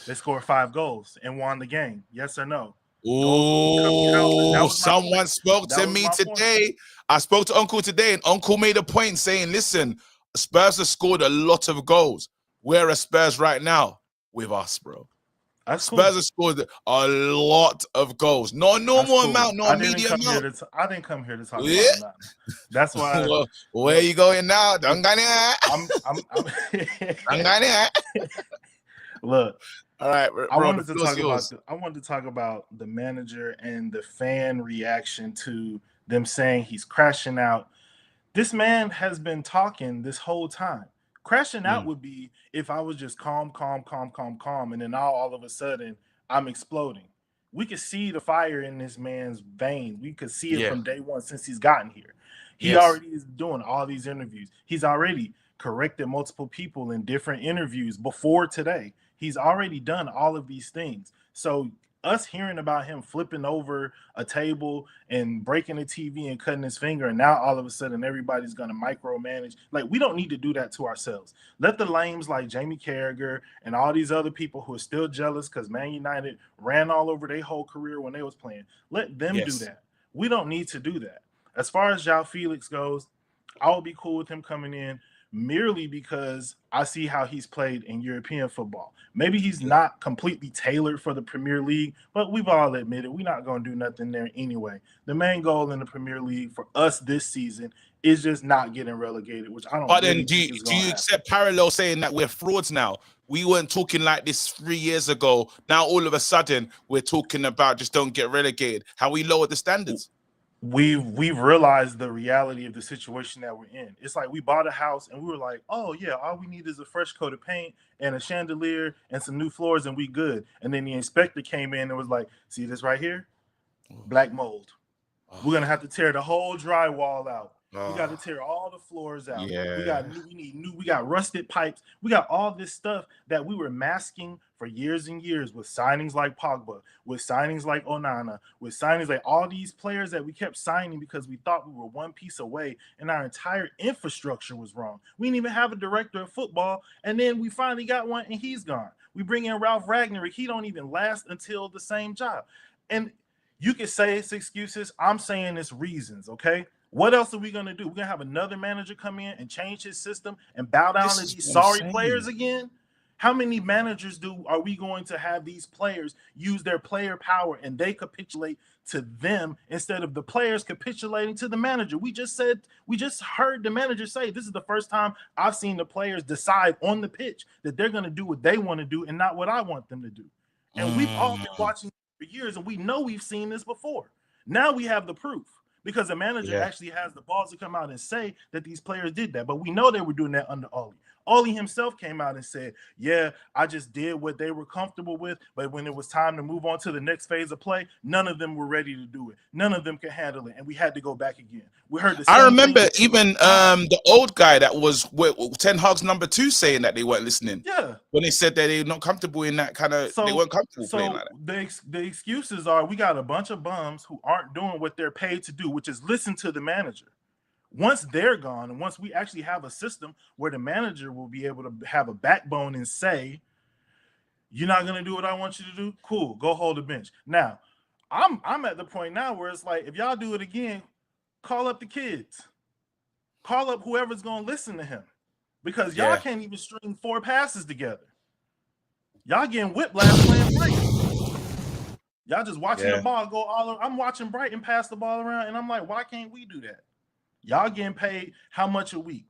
They scored 5 goals and won the game. Yes or no? Oh, someone spoke to me today. I spoke to Uncle today, and Uncle made a point saying, listen, Spurs have scored a lot of goals. Where are Spurs right now? With us, bro. Spurs have scored a lot of goals. Not a normal amount, not a medium amount. I didn't come here to talk about that. That's why. Well, where are you going now? Look. All right, bro, I wanted to talk about the manager and the fan reaction to them saying he's crashing out. This man has been talking this whole time. Crashing out would be if I was just calm, and then now all of a sudden I'm exploding. We could see the fire in this man's veins. We could see it from day one since he's gotten here. He already is doing all these interviews. He's already corrected multiple people in different interviews before today. He's already done all of these things. So us hearing about him flipping over a table and breaking the TV and cutting his finger, and now all of a sudden everybody's going to micromanage. Like, we don't need to do that to ourselves. Let the lames like Jamie Carragher and all these other people who are still jealous because Man United ran all over their whole career when they was playing. Let them do that. We don't need to do that. As far as João Felix goes, I would be cool with him coming in merely because I see how he's played in European football. Maybe he's not completely tailored for the Premier League, but we've all admitted we're not going to do nothing there anyway. The main goal in the Premier League for us this season is just not getting relegated, which I don't. But then, do you accept parallel saying that we're frauds now? We weren't talking like this 3 years ago. Now all of a sudden we're talking about just don't get relegated. How we lowered the standards. We've realized the reality of the situation that we're in. It's like we bought a house and we were like, oh yeah, all we need is a fresh coat of paint and a chandelier and some new floors and we good. And then the inspector came in and was like, see this right here? Black mold. We're gonna have to tear the whole drywall out. We got to tear all the floors out. We got rusted pipes. We got all this stuff that we were masking for years and years with signings like Pogba, with signings like Onana, with signings like all these players that we kept signing because we thought we were one piece away and our entire infrastructure was wrong. We didn't even have a director of football, and then we finally got one and he's gone. We bring in Ralph Ragnick. He don't even last until the same job. And you can say it's excuses. I'm saying it's reasons, okay? What else are we going to do? We're going to have another manager come in and change his system and bow down to these sorry players again? How many managers are we going to have these players use their player power and they capitulate to them instead of the players capitulating to the manager? We just heard the manager say, this is the first time I've seen the players decide on the pitch that they're going to do what they want to do and not what I want them to do. And we've all been watching for years and we know we've seen this before. Now we have the proof. Because the manager actually has the balls to come out and say that these players did that. But we know they were doing that under Ollie. Oli himself came out and said, yeah, I just did what they were comfortable with, but when it was time to move on to the next phase of play, none of them were ready to do it. None of them could handle it, and we had to go back again. We heard the same I remember thing. even the old guy that was Ten Hag's number 2 saying that they weren't listening. Yeah. When they said that they're not comfortable in that kind of, they weren't comfortable playing like that. The excuses are we got a bunch of bums who aren't doing what they're paid to do, which is listen to the manager. Once they're gone, and once we actually have a system where the manager will be able to have a backbone and say, you're not going to do what I want you to do? Cool, go hold the bench. Now, I'm at the point now where it's like, if y'all do it again, call up the kids. Call up whoever's going to listen to him. Because y'all can't even string 4 passes together. Y'all getting whiplash playing Brighton. Y'all just watching the ball go all over. I'm watching Brighton pass the ball around, and I'm like, why can't we do that? Y'all getting paid how much a week?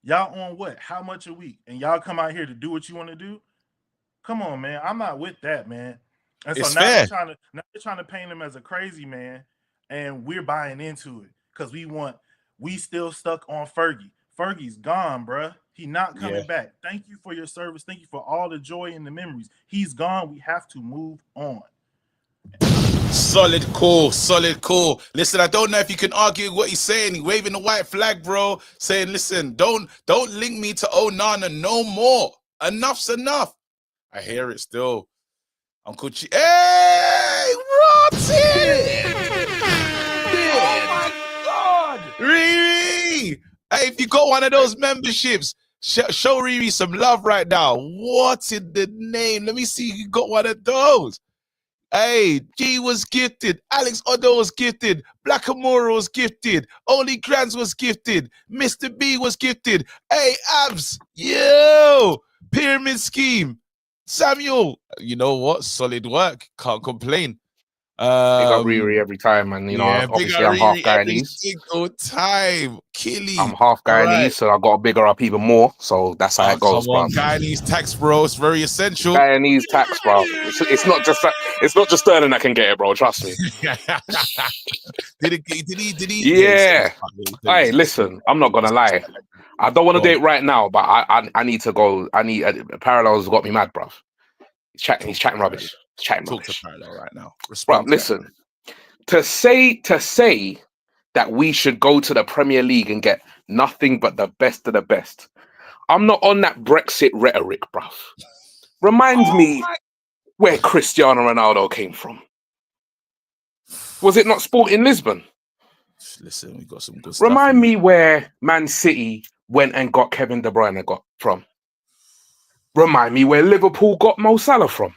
Y'all on what? How much a week? And y'all come out here to do what you want to do? Come on, man. I'm not with that, man. And so now they're trying to paint him as a crazy man, and we're buying into it because we still stuck on Fergie. Fergie's gone, bruh. He not coming back. Thank you for your service. Thank you for all the joy and the memories. He's gone. We have to move on. Solid call. Listen, I don't know if you can argue what he's saying. He's waving the white flag, bro, saying, listen, don't link me to Onana no more. Enough's enough. I hear it still. Uncle Chi. Hey, Rotten! Oh my God! Riri! Hey, if you got one of those memberships, show Riri some love right now. What in the name? Let me see if you got one of those. Hey, G was gifted. Alex Otto was gifted. Black Amora was gifted. Only Grants was gifted. Mr. B was gifted. Hey, Abs. Yo! Pyramid Scheme. Samuel. You know what? Solid work. Can't complain. Big up Riri every time, and obviously I'm half Guyanese. Single time, Killy. I'm half Guyanese, so I got to bigger up even more. So that's how it goes, bro. Guyanese tax, bro. It's very essential. Guyanese tax, bro. It's not just that. It's not just Sterling that can get it, bro. Trust me. Did he? Yeah. Hey, listen. I'm not gonna lie. I don't want to do it right now, but I need to go. Parallels got me mad, bro. He's chatting rubbish. Talk to Parallel right now. Bro, listen. To say that we should go to the Premier League and get nothing but the best of the best. I'm not on that Brexit rhetoric, bro. Remind me where Cristiano Ronaldo came from. Was it not Sporting Lisbon? Listen, we got some good stuff. Remind me where Man City went and got Kevin De Bruyne from. Remind me where Liverpool got Mo Salah from.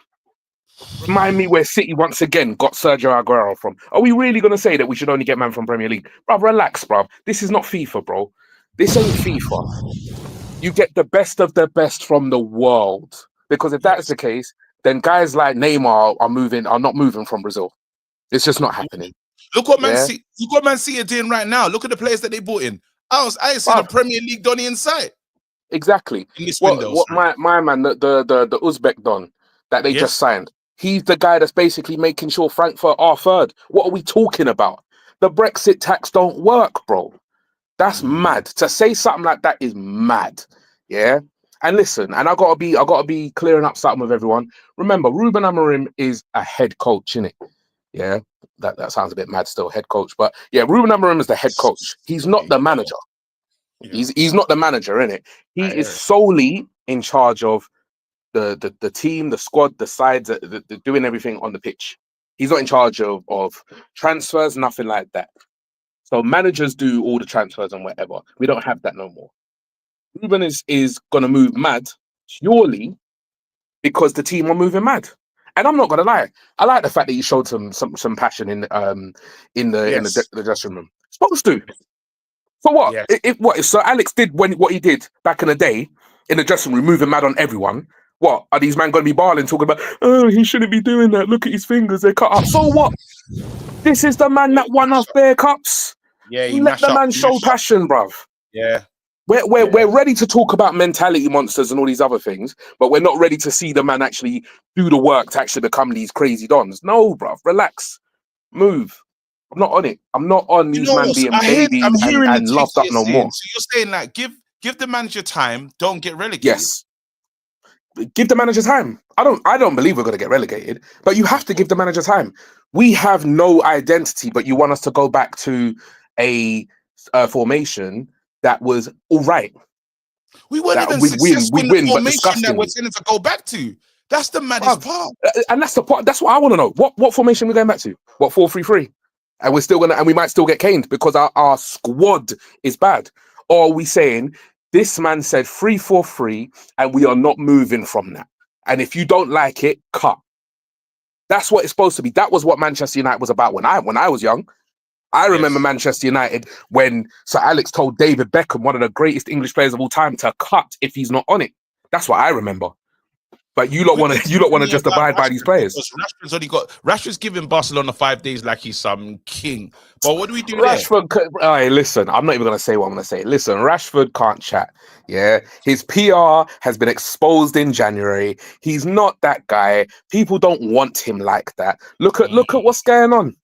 Remind me where City once again got Sergio Aguero from. Are we really going to say that we should only get man from Premier League? Bruv, relax, bruv. This is not FIFA, bro. This ain't FIFA. You get the best of the best from the world. Because if that's the case, then guys like Neymar are not moving from Brazil. It's just not happening. Look what Man City are doing right now. Look at the players that they bought in. I ain't seen a Premier League Donny in sight. Exactly. In this window. What my man, the Uzbek Don that they just signed. He's the guy that's basically making sure Frankfurt are third. What are we talking about? The Brexit tax don't work, bro. That's mad. To say something like that is mad. Yeah. And listen, and I gotta be clearing up something with everyone. Remember, Ruben Amorim is a head coach, innit? Yeah. That sounds a bit mad still, head coach. But yeah, Ruben Amorim is the head coach. He's not the manager. He's not the manager, innit? He is solely in charge of the team, the squad, the sides, the doing everything on the pitch. He's not in charge of transfers, nothing like that. So managers do all the transfers and whatever. We don't have that no more. Ruben is going to move mad purely because the team are moving mad. And I'm not going to lie. I like the fact that you showed some passion in the dressing room. Supposed to. For what? Yes. If Sir Alex did what he did back in the day in the dressing room, moving mad on everyone, what are these men going to be barling, talking about? Oh, he shouldn't be doing that. Look at his fingers; they're cut up. So what? This is the man that won us Bear Cups. Yeah, let the man show passion, bruv. Yeah, we're ready to talk about mentality monsters and all these other things, but we're not ready to see the man actually do the work to actually become these crazy dons. No, bruv, relax, move. I'm not on it. I'm not on these men being babies and loved up no more. So you're saying like give Give the manager time. Don't get relegated. Yes. Give the manager time. I don't believe we're going to get relegated, but you have to give the manager time. We have no identity, but you want us to go back to a formation that was all right. We weren't even successful in the formation that we're tending to go back to. That's the maddest part. And that's the part. That's what I want to know. What formation are we going back to? What 4-3-3? And we're still and we might still get caned because our squad is bad. Or are we saying this man said 3-4-3 and we are not moving from that? And if you don't like it, cut. That's what it's supposed to be. That was what Manchester United was about when I was young. I remember Manchester United when Sir Alex told David Beckham, one of the greatest English players of all time, to cut if he's not on it. That's what I remember. But you don't want to just abide by these players. Rashford's giving Barcelona 5 days like he's some king. But what do we do Rashford, listen, I'm not even going to say what I'm going to say. Listen, Rashford can't chat. Yeah, his PR has been exposed in January. He's not that guy. People don't want him like that. Look at what's going on.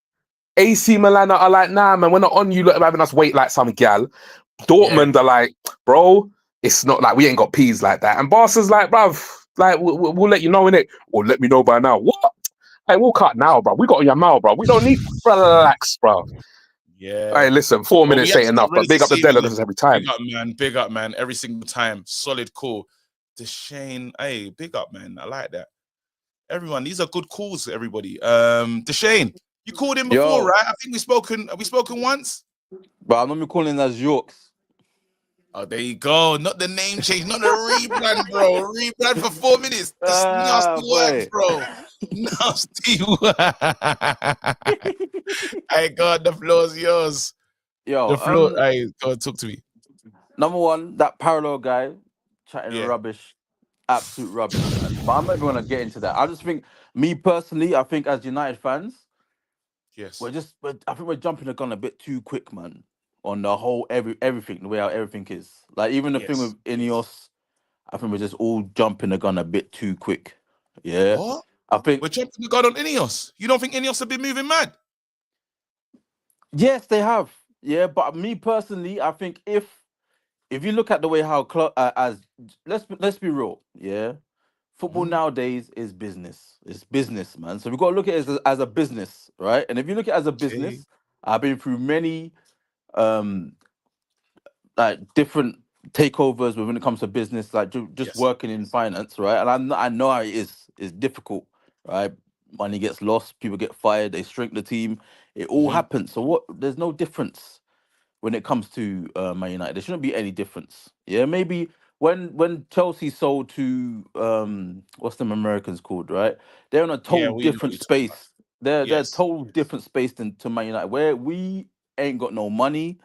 AC Milan are like, nah, man, we're not on you. Look, having us wait like some gal. Dortmund are like, bro, it's not like we ain't got peas like that. And Barca's like, bruv, like we'll let you know, innit? Or let me know by now. What? Hey, we'll cut now, bro. We got on your mouth, bro. We don't need relax, bro. Yeah. Hey, listen, 4 minutes ain't enough, but big up the delegates every time. Big up, man. Every single time. Solid call. Deshane, hey, big up, man. I like that. Everyone, these are good calls, everybody. Deshane, you called in before, right? I think we spoken once. But I'm not calling as Yorks. Oh, there you go. Not the name change, not the rebrand, bro. Rebrand for 4 minutes. That's nasty work, bro. Nasty work. Hey, God, the floor's yours. Yo, the floor. Hey, go talk to me. Number one, that parallel guy chatting rubbish, absolute rubbish. But I'm not even gonna get into that. I just think, me personally, I think as United fans, yes, I think we're jumping the gun a bit too quick, man. On the whole, everything, the way how everything is. Like even the thing with Ineos, I think we're just all jumping the gun a bit too quick. Yeah. What? I think we're jumping the gun on Ineos. You don't think Ineos have been moving mad? Yes, they have. Yeah, but me personally, I think if you look at the way how let's be real, yeah. Football nowadays is business. It's business, man. So we've got to look at it as a business, right? And if you look at it as a business, I've been through many like different takeovers when it comes to business, like just working in finance, right? And I know how it is. It's difficult, right? Money gets lost, people get fired, they shrink the team. It all happens. So what? There's no difference when it comes to Man United. There shouldn't be any difference. Yeah, maybe when Chelsea sold to what's them Americans called, right? They're in a total different space. They're a total different space than to Man United, where we ain't got no money.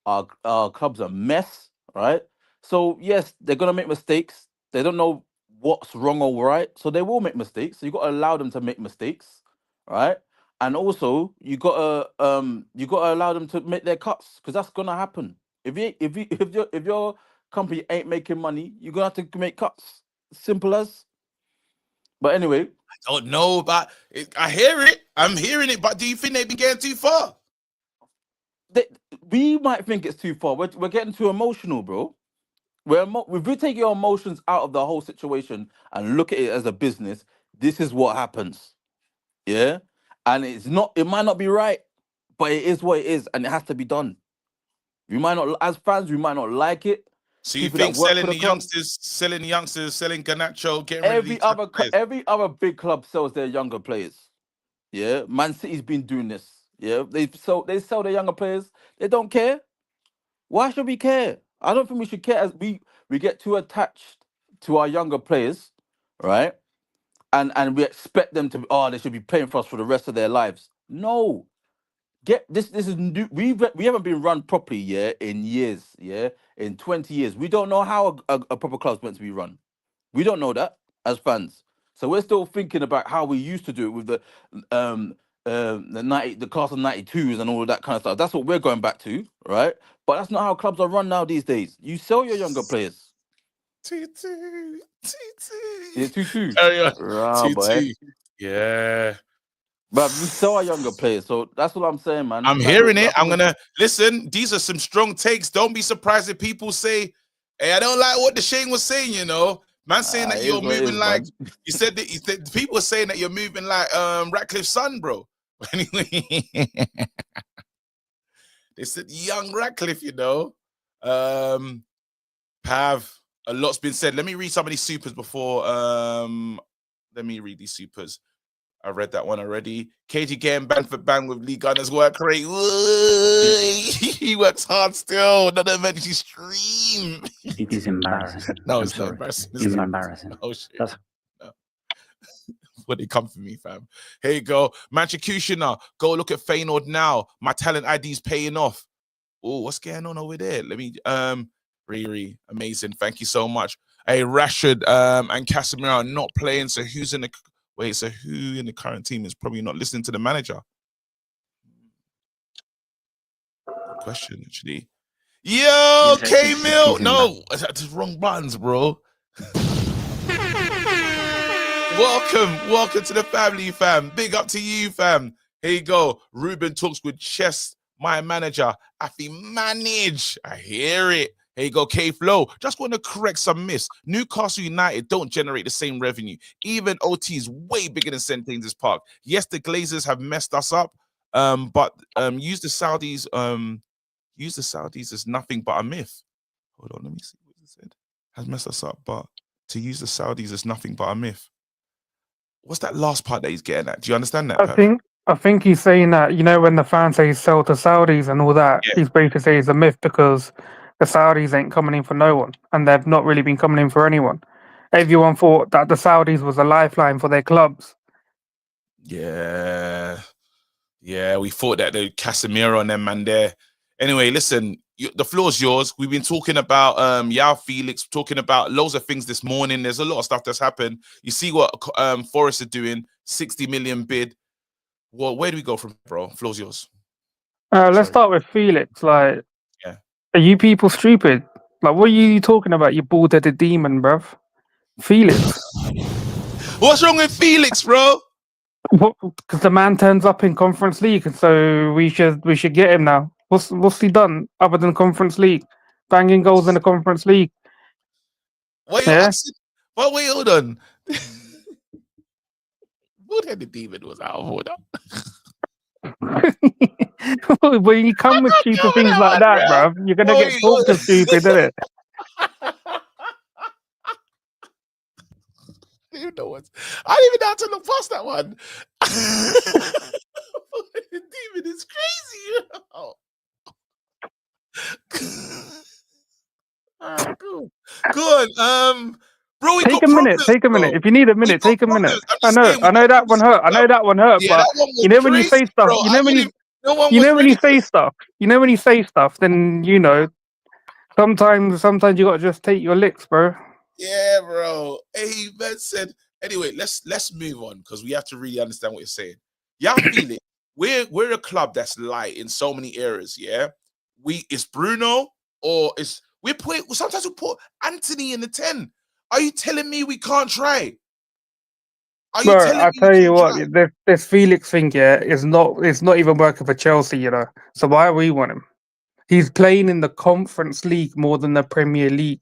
Our club's a mess, right? So yes, they're gonna make mistakes. They don't know what's wrong or right, so they will make mistakes. So you got to allow them to make mistakes, right? And also you got to allow them to make their cuts, because that's gonna happen. If your company ain't making money, you're gonna have to make cuts. Simple as. But anyway, I don't know about it. I hear it. I'm hearing it. But do you think they've been getting too far? We might think it's too far. We're getting too emotional, bro. If we take your emotions out of the whole situation and look at it as a business, this is what happens. Yeah, and it might not be right, but it is what it is, and it has to be done. We might not, as fans, we might not like it. So you think selling the youngsters, selling Garnacho, getting every other big club sells their younger players. Yeah, Man City's been doing this. Yeah, they sell their younger players. They don't care. Why should we care? I don't think we should care, as we get too attached to our younger players, right? And we expect them to they should be playing for us for the rest of their lives. No. This is new. We haven't been run properly, in years, in 20 years. We don't know how a proper club's meant to be run. We don't know that as fans. So we're still thinking about how we used to do it with the class of 92s and all of that kind of stuff. That's what we're going back to, right? But that's not how clubs are run now these days. You sell your younger players. Tutu. Yeah, Tutu. Tutu. Yeah. But we sell our younger players, so that's what I'm saying, man. I'm hearing it. I'm gonna listen. These are some strong takes. Don't be surprised if people say Hey, I don't like what the Shane was saying, you know. Man saying that you're moving like he said people were saying that you're moving like Ratcliffe's son, bro. Anyway, they said young Ratcliffe, you know. Pav, a lot's been said. Let me read some of these supers before let me read these supers. I read that one already. KG getting banned for bang with Lee Gunner's work rate. He works hard still. Not to mention stream. It is embarrassing. No, it's not embarrassing. It's embarrassing. Oh shit. No. What they come for me, fam. Here you go. Manchecutioner. Go look at Feyenoord now. My talent ID is paying off. Oh, what's going on over there? Let me Riri. Amazing. Thank you so much. Hey, Rashid and Casemiro are not playing. So who's in the so who in the current team is probably not listening to the manager? Good question, actually. Yo, K Mill. No, that's the wrong buttons, bro. Welcome to the family, fam. Big up to you, fam. Here you go. Ruben talks with Chess, my manager. I feel manage. I hear it. Here you go, K-Flow. Just want to correct some myths. Newcastle United don't generate the same revenue. Even OT is way bigger than St. James's Park. Yes, the Glazers have messed us up, but use the Saudis as nothing but a myth. Hold on, let me see what it said. Has messed us up, but to use the Saudis as nothing but a myth. What's that last part that he's getting at? Do you understand that? I think he's saying that, you know, when the fans say sell to Saudis and all that, he's basically saying it's a myth because the Saudis ain't coming in for no one, and they've not really been coming in for anyone. Everyone thought that the Saudis was a lifeline for their clubs. Yeah, we thought that the Casemiro and them man there. Anyway, listen, the floor's yours. We've been talking about Yao Felix, talking about loads of things this morning. There's a lot of stuff that's happened. You see what Forrest are doing, 60 million bid. Well, where do we go from, bro? Floor's yours. Let's start with Felix. Like, are you people stupid? Like, what are you talking about, you bald-headed demon, bruv? Felix. What's wrong with Felix, bro? Because the man turns up in Conference League, and so we should get him now. What's he done other than Conference League? Banging goals in the Conference League. Wait, wait, hold on. Bald-headed demon was out of order. When you come with stupid things like that, bruv, you're gonna get talked to stupid, isn't it? You know what? I didn't even know how to look past that one. The demon is crazy. Alright, cool. Good. Bro, take a minute. If you need a minute, take a minute. I know that one hurt. Yeah, but you know when you say stuff, bro, when you say stuff, then you know. Sometimes you gotta just take your licks, bro. Yeah, bro. Hey, man said. Anyway, let's move on because we have to really understand what you're saying. Y'all feel it. We're a club that's light in so many areas. Yeah, it's Bruno or sometimes we put Anthony in the 10. Are you telling me we can't try? I tell you what, this Felix thing, it's not even working for Chelsea, you know. So why we want him? He's playing in the Conference League more than the Premier League.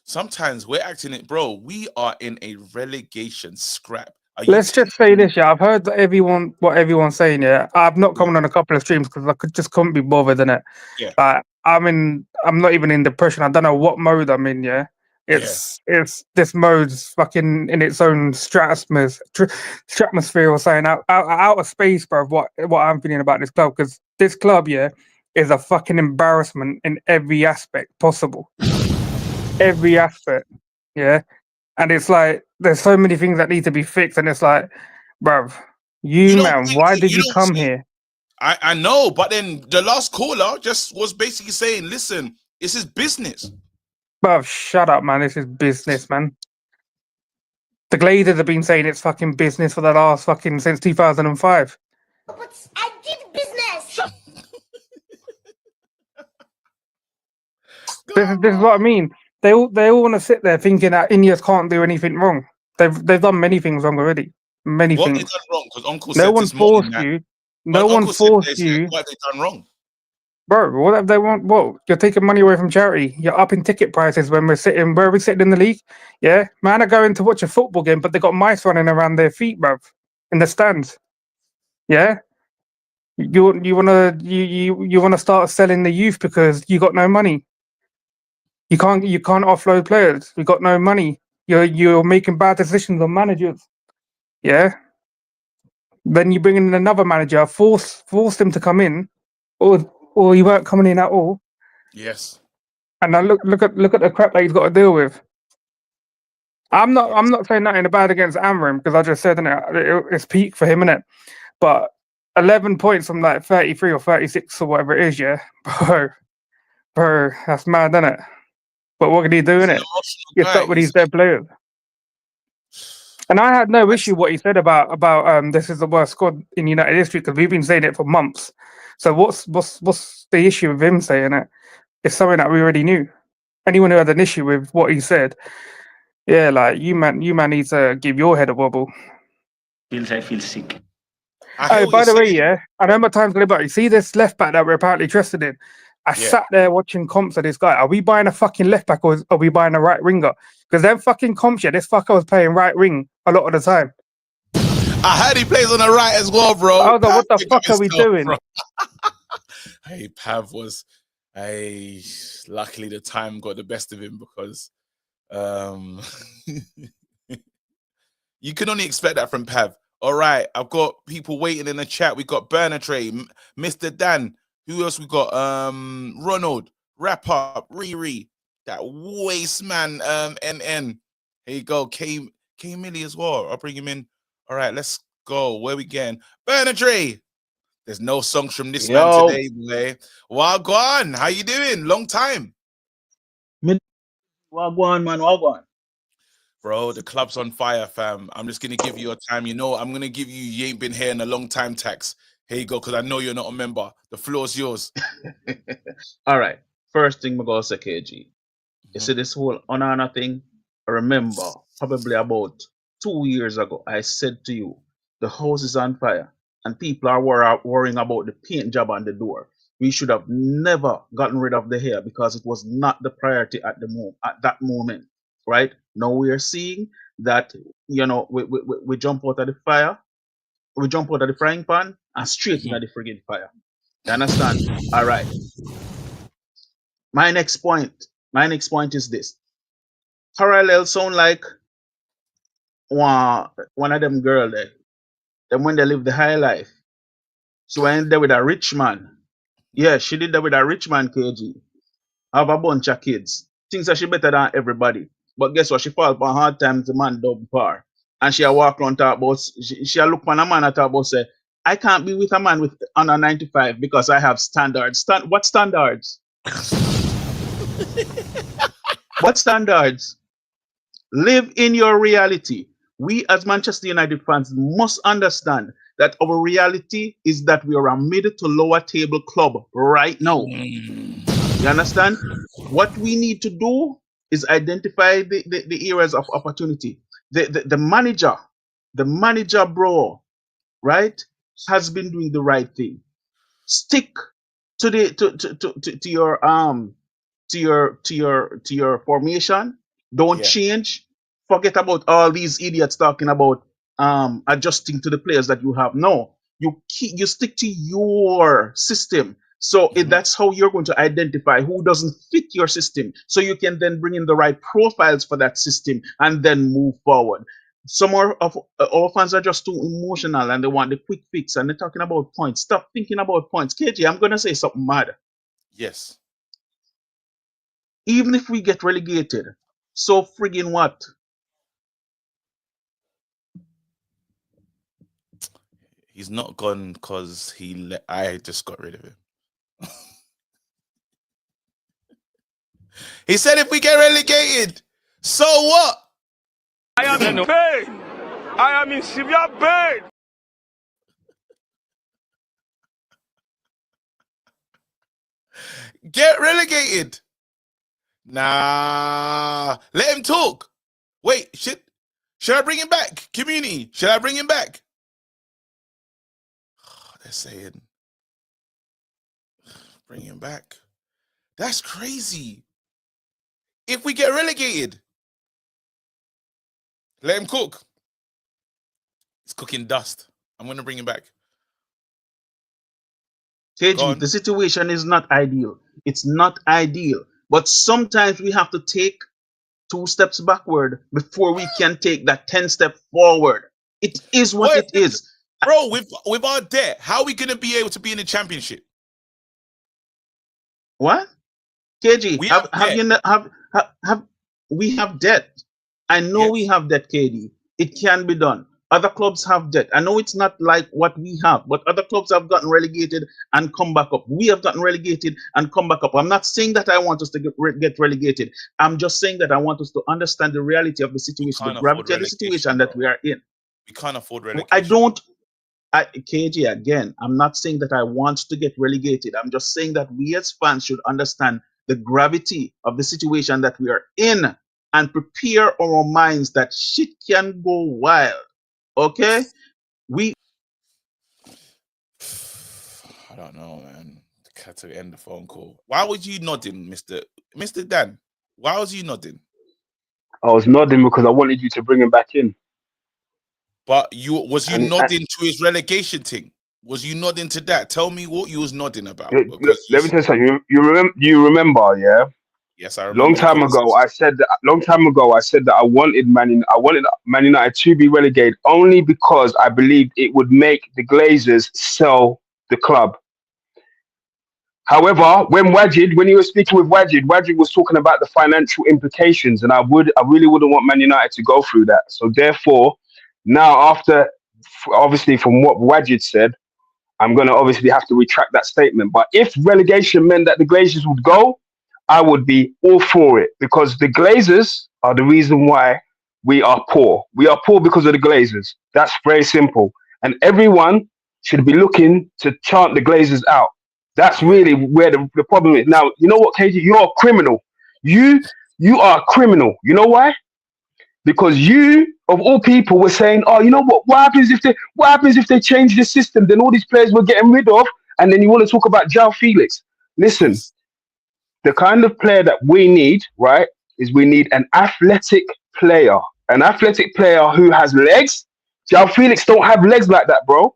Sometimes we're acting it, bro. We are in a relegation scrap. Let's just say this, I've heard what everyone's saying, I've not come on a couple of streams because I couldn't be bothered in it. Yeah. I'm not even in depression. I don't know what mode I'm in, It's this mode's fucking in its own stratosphere or something out of space, bro. What I'm feeling about this club, because this club, is a fucking embarrassment in every aspect possible. Every aspect, and it's like there's so many things that need to be fixed, and it's like, bruv, why did you come here? I know, but then the last caller just was basically saying, listen, this is business. Bruv, shut up, man. This is business, man. The Glazers have been saying it's fucking business for the last since 2005. But I did business. This is what I mean. They all want to sit there thinking that Ineos can't do anything wrong. They've done many things wrong already. Many what things. What they done wrong? Because Uncle no said one this forced morning you. No one forced you. What they done wrong? Bro, what if they want? What, you're taking money away from charity? You're upping ticket prices when we're sitting. Where are we sitting in the league? Yeah, man are going to watch a football game, but they got mice running around their feet, bruv, in the stands. Yeah, you wanna start selling the youth because you got no money. You can't offload players. You got no money. You're making bad decisions on managers. Yeah. Then you bring in another manager, force him to come in, or you weren't coming in at all. Yes. And now look at the crap that he's got to deal with. I'm not saying nothing bad against Amram because I just said it's peak for him, innit? But 11 points from like 33 or 36 or whatever it is, yeah, bro, that's mad, isn't it? But what can he do, innit? Get stuck with these dead players. And I had no issue what he said about this is the worst squad in United history because we've been saying it for months. So what's the issue with him saying it? It's something that we already knew. Anyone who had an issue with what he said, yeah, like you man need to give your head a wobble. I feel sick. Oh, by the way, yeah, I know my time's going by. You see this left back that we're apparently interested in? I sat there watching comps of this guy. Are we buying a fucking left back or are we buying a right winger? Because them fucking comps, yeah, this fucker was playing right wing a lot of the time. I heard he plays on the right as well, bro. I was like, what the fuck are we doing? Hey, Pav was, luckily the time got the best of him because you can only expect that from Pav. All right, I've got people waiting in the chat. We got Bernatre, Mr. Dan. Who else we got? Ronald, Wrap Up, Riri, that waste man, NN. Here you go, K Millie as well. I'll bring him in. All right, let's go. Where we getting? Bernatre. There's no songs from this man today, boy. Wagwan, how you doing? Long time. Wagwan, man, wagwan. Bro, the club's on fire, fam. I'm just gonna give you your time. You know, I'm gonna give you ain't been here in a long time tax. Here you go, because I know you're not a member. The floor's yours. All right. First thing, I'm going to say, KG. You see this whole honor thing? I remember probably about 2 years ago, I said to you, the house is on fire and people are worrying about the paint job on the door. We should have never gotten rid of the hair because it was not the priority at that moment, right? Now we are seeing that, you know, we jump out of the fire, we jump out of the frying pan and straight into the friggin' fire. You understand? All right. My next point is this. Parallel sound like one of them girl there. Then when they live the high life. So I ended with a rich man. Yeah, she did that with a rich man, KG. Have a bunch of kids. Thinks that she better than everybody. But guess what? She fall upon hard times, the man double par. And she walk around talk about, she look upon a man and talk about say, I can't be with a man with under 95 because I have standards. What standards? What standards? Live in your reality. We as Manchester United fans must understand that our reality is that we are a mid to lower table club right now. You understand? What we need to do is identify the areas of opportunity. The manager, bro, right, has been doing the right thing. Stick to your formation. Don't change. Forget about all these idiots talking about adjusting to the players that you have. No, you stick to your system. So that's how you're going to identify who doesn't fit your system. So you can then bring in the right profiles for that system and then move forward. Some of our fans are just too emotional and they want the quick fix and they're talking about points. Stop thinking about points. KJ, I'm going to say something mad. Yes. Even if we get relegated, so friggin' what? He's not gone because I just got rid of him. He said if we get relegated, so what? I am in pain. I am in severe pain. Get relegated. Nah, let him talk. Wait, should I bring him back? Community, should I bring him back? They're saying Bring him back. That's crazy. If we get relegated, let him cook. He's cooking dust. I'm going to bring him back. KG, the situation is not ideal. It's not ideal. But sometimes we have to take 2 steps backward before we can take that 10 step forward. It is what it is. Bro, with our debt, how are we going to be able to be in the championship? What? KG, we have debt. I know we have debt, KD. It can be done. Other clubs have debt. I know it's not like what we have, but other clubs have gotten relegated and come back up. We have gotten relegated and come back up. I'm not saying that I want us to get relegated. I'm just saying that I want us to understand the reality of the situation, the gravity of the situation that we are in. We can't afford relegation. KG, again, I'm not saying that I want to get relegated. I'm just saying that we as fans should understand the gravity of the situation that we are in and prepare our minds that shit can go wild. Okay? I don't know, man. Had to end the phone call. Why was you nodding, Mr. Dan? Why was you nodding? I was nodding because I wanted you to bring him back in. But was you nodding to his relegation thing? Was you nodding to that? Tell me what you was nodding about. Let me tell you something. You remember, yeah? Yes, I remember. Long time ago, I said that I wanted Man United to be relegated only because I believed it would make the Glazers sell the club. However, when you were speaking with Wajid was talking about the financial implications, and I really wouldn't want Man United to go through that. So therefore, now obviously from what Wajid said, I'm going to obviously have to retract that statement. But if relegation meant that the Glazers would go, I would be all for it, because the Glazers are the reason why we are poor. We are poor because of the Glazers. That's very simple. And everyone should be looking to chant the Glazers out. That's really where the problem is. Now, you know what, KG? You're a criminal. You are a criminal. You know why? Because you, of all people, were saying, oh, you know what? What happens if they change the system? Then all these players we're getting rid of, and then you want to talk about João Felix. Listen, the kind of player that we need, right, is we need an athletic player. An athletic player who has legs. João Felix don't have legs like that, bro.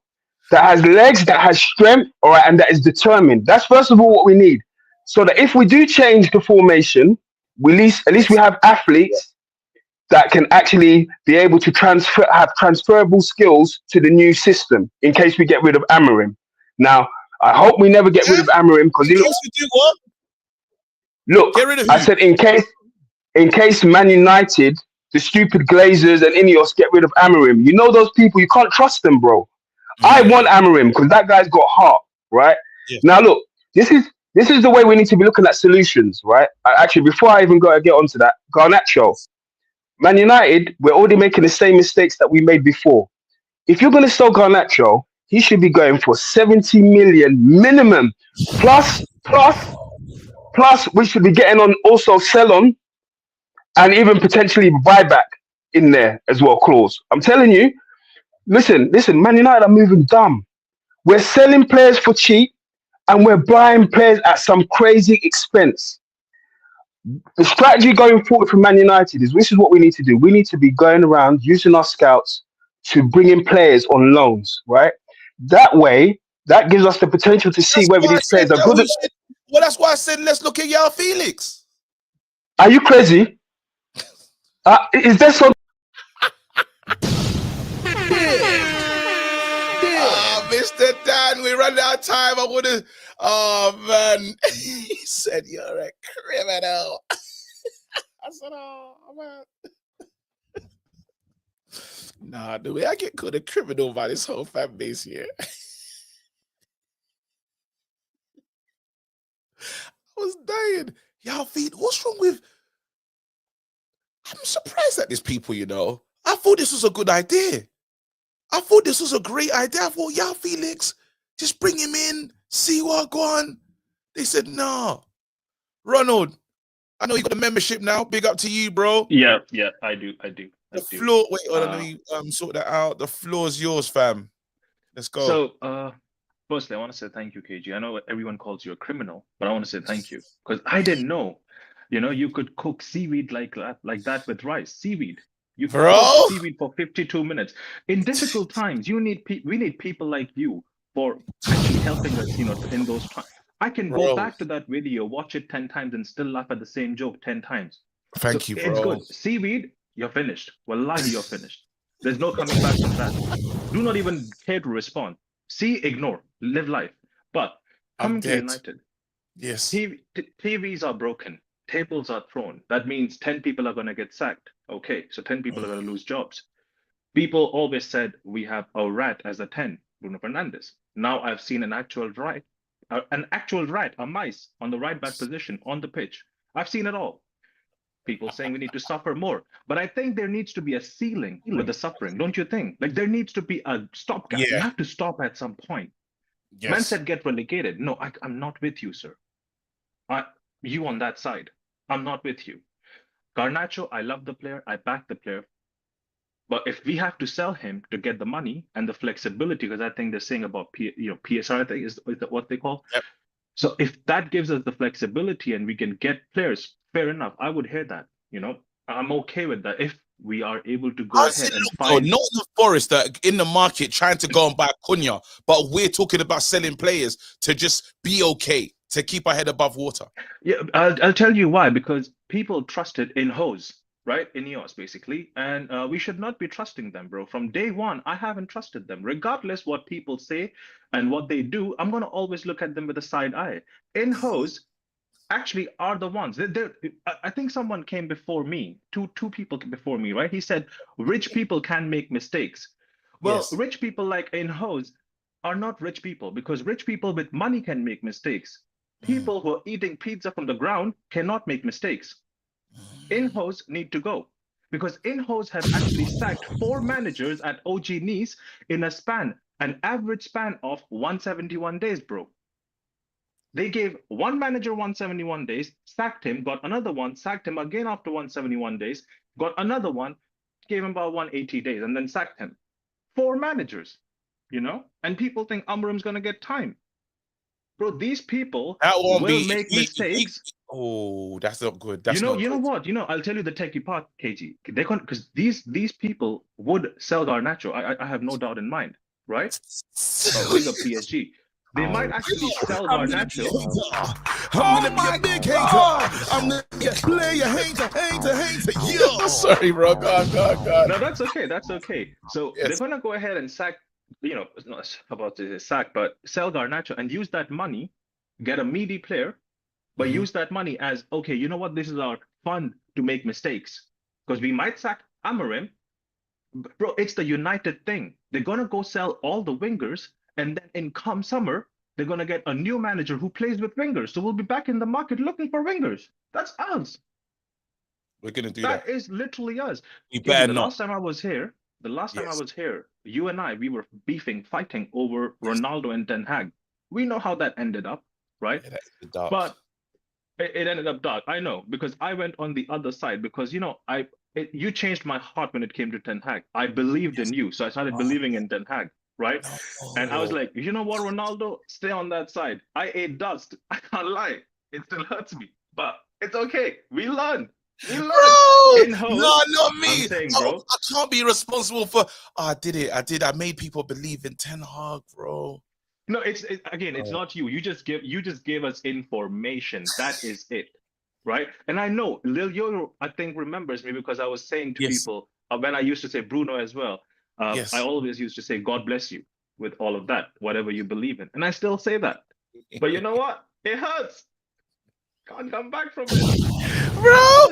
That has legs, that has strength, all right, and that is determined. That's first of all what we need. So that if we do change the formation, at least we have athletes that can actually be able to have transferable skills to the new system in case we get rid of Amorim. Now, I hope we never get rid of Amorim, because look, I said in case Man United, the stupid Glazers and Ineos get rid of Amorim. You know those people, you can't trust them, bro. I want Amorim because that guy's got heart, right? Yeah. Now look, this is the way we need to be looking at solutions, right? Actually, before I even get onto that, Garnacho, Man United, we're already making the same mistakes that we made before. If you're going to sell Garnacho, he should be going for 70 million minimum, plus we should be getting on also sell on, and even potentially buyback in there as well clause. I'm telling you. Listen, Man United are moving dumb. We're selling players for cheap and we're buying players at some crazy expense. The strategy going forward for Man United is, this is what we need to do. We need to be going around using our scouts to bring in players on loans, right? That way, that gives us the potential to see whether these players are good. Well, that's why I said, let's look at João Felix. Are you crazy? Is there some... Mr. Dan, we run out of time. I would have. Oh man, he said you're a criminal. I said, oh man. Nah, the way I get called a criminal by this whole fan base here. I was dying. Y'all feet. What's wrong with? I'm surprised at these people. You know, I thought this was a good idea. I thought this was a great idea. I thought, João Felix, just bring him in, see what go on. They said, no. Ronald, I know you got a membership now. Big up to you, bro. Yeah, I do. The floor, wait, let me sort that out. The floor is yours, fam. Let's go. So, Firstly, I want to say thank you, KG. I know everyone calls you a criminal, but I want to say thank you because I didn't know. You could cook seaweed like that with rice. Seaweed. You cook Bro. seaweed for 52 minutes. In difficult times, we need people like you for actually helping us, in those times. I can go Bro. back to that video, watch it 10 times, and still laugh at the same joke 10 times. Thank you, bro. It's good. Seaweed, you're finished. Wallahi, you're finished. There's no coming back from that. Do not even care to respond. See, ignore, live life. But coming to United, yes, TVs are broken, tables are thrown. That means 10 people are going to get sacked. Okay, so 10 people are going to lose jobs. People always said we have a rat as a 10, Bruno Fernandes. Now I've seen an actual rat, a mice on the right back position on the pitch. I've seen it all. People saying we need to suffer more. But I think there needs to be a ceiling with the suffering, don't you think? Like there needs to be a stopgap. Yeah. You have to stop at some point. Yes. Man said get relegated. No, I'm not with you, sir. You on that side. I'm not with you. Garnacho, I love the player. I back the player. But if we have to sell him to get the money and the flexibility, because I think they're saying about PSR, I think is what they call. Yep. So if that gives us the flexibility and we can get players, fair enough. I would hear that. I'm okay with that if we are able to go ahead and find. Not the Forrest that in the market trying to go and buy Cunha, but we're talking about selling players to just be okay, to keep our head above water. Yeah, I'll tell you why. Because people trusted in Hose, right? In Ineos, basically. And we should not be trusting them, bro. From day one, I haven't trusted them. Regardless what people say and what they do, I'm going to always look at them with a side eye. In Hose actually are the ones. I think someone came before me, two people before me, right? He said, rich people can make mistakes. Well, Yes. Rich people like in Hose are not rich people because rich people with money can make mistakes. People who are eating pizza from the ground cannot make mistakes. In-house need to go because in-house have actually sacked 4 managers at OG Nice in an average span of 171 days, bro. They gave one manager 171 days, sacked him, got another one, sacked him again after 171 days, got another one, gave him about 180 days, and then sacked him. 4 managers, and people think Amram's going to get time. Bro, these people will make mistakes. Oh, that's not good. That's you know good. what? I'll tell you the techie part, KG. Because these people would sell Garnacho. I have no doubt in mind, right? Big up PSG. They might actually sell Garnacho. I'm gonna be a big hater. I'm gonna be a player hater. Yeah. Sorry, bro. God. No, that's okay. That's okay. So they're gonna go ahead and sack. It's not about to sack, but sell Garnacho and use that money, get a meaty player, but use that money as, okay, you know what? This is our fund to make mistakes. Because we might sack Amorim. Bro, it's the United thing. They're going to go sell all the wingers, and then in come summer, they're going to get a new manager who plays with wingers. So we'll be back in the market looking for wingers. That's us. We're going to do that. That is literally us. You better not. Last time I was here, you and I, we were fighting over Ronaldo and Den Hag. We know how that ended up, right? Yeah, but it ended up dark. I know, because I went on the other side because, you changed my heart when it came to Den Hag. I believed in you, so I started believing in Den Hag, right? No. And I was like, you know what, Ronaldo? Stay on that side. I ate dust. I can't lie. It still hurts me, but it's okay. We learned. Bro, no, not me. Saying, bro, I can't be responsible for. I did it. I made people believe in Ten Hag, bro. No, it's not you. You just gave us information. That is it, right? And I know Lil Yo, I think, remembers me because I was saying to people when I used to say Bruno as well. I always used to say God bless you with all of that, whatever you believe in, and I still say that. But you know what? It hurts. Can't come back from it, bro.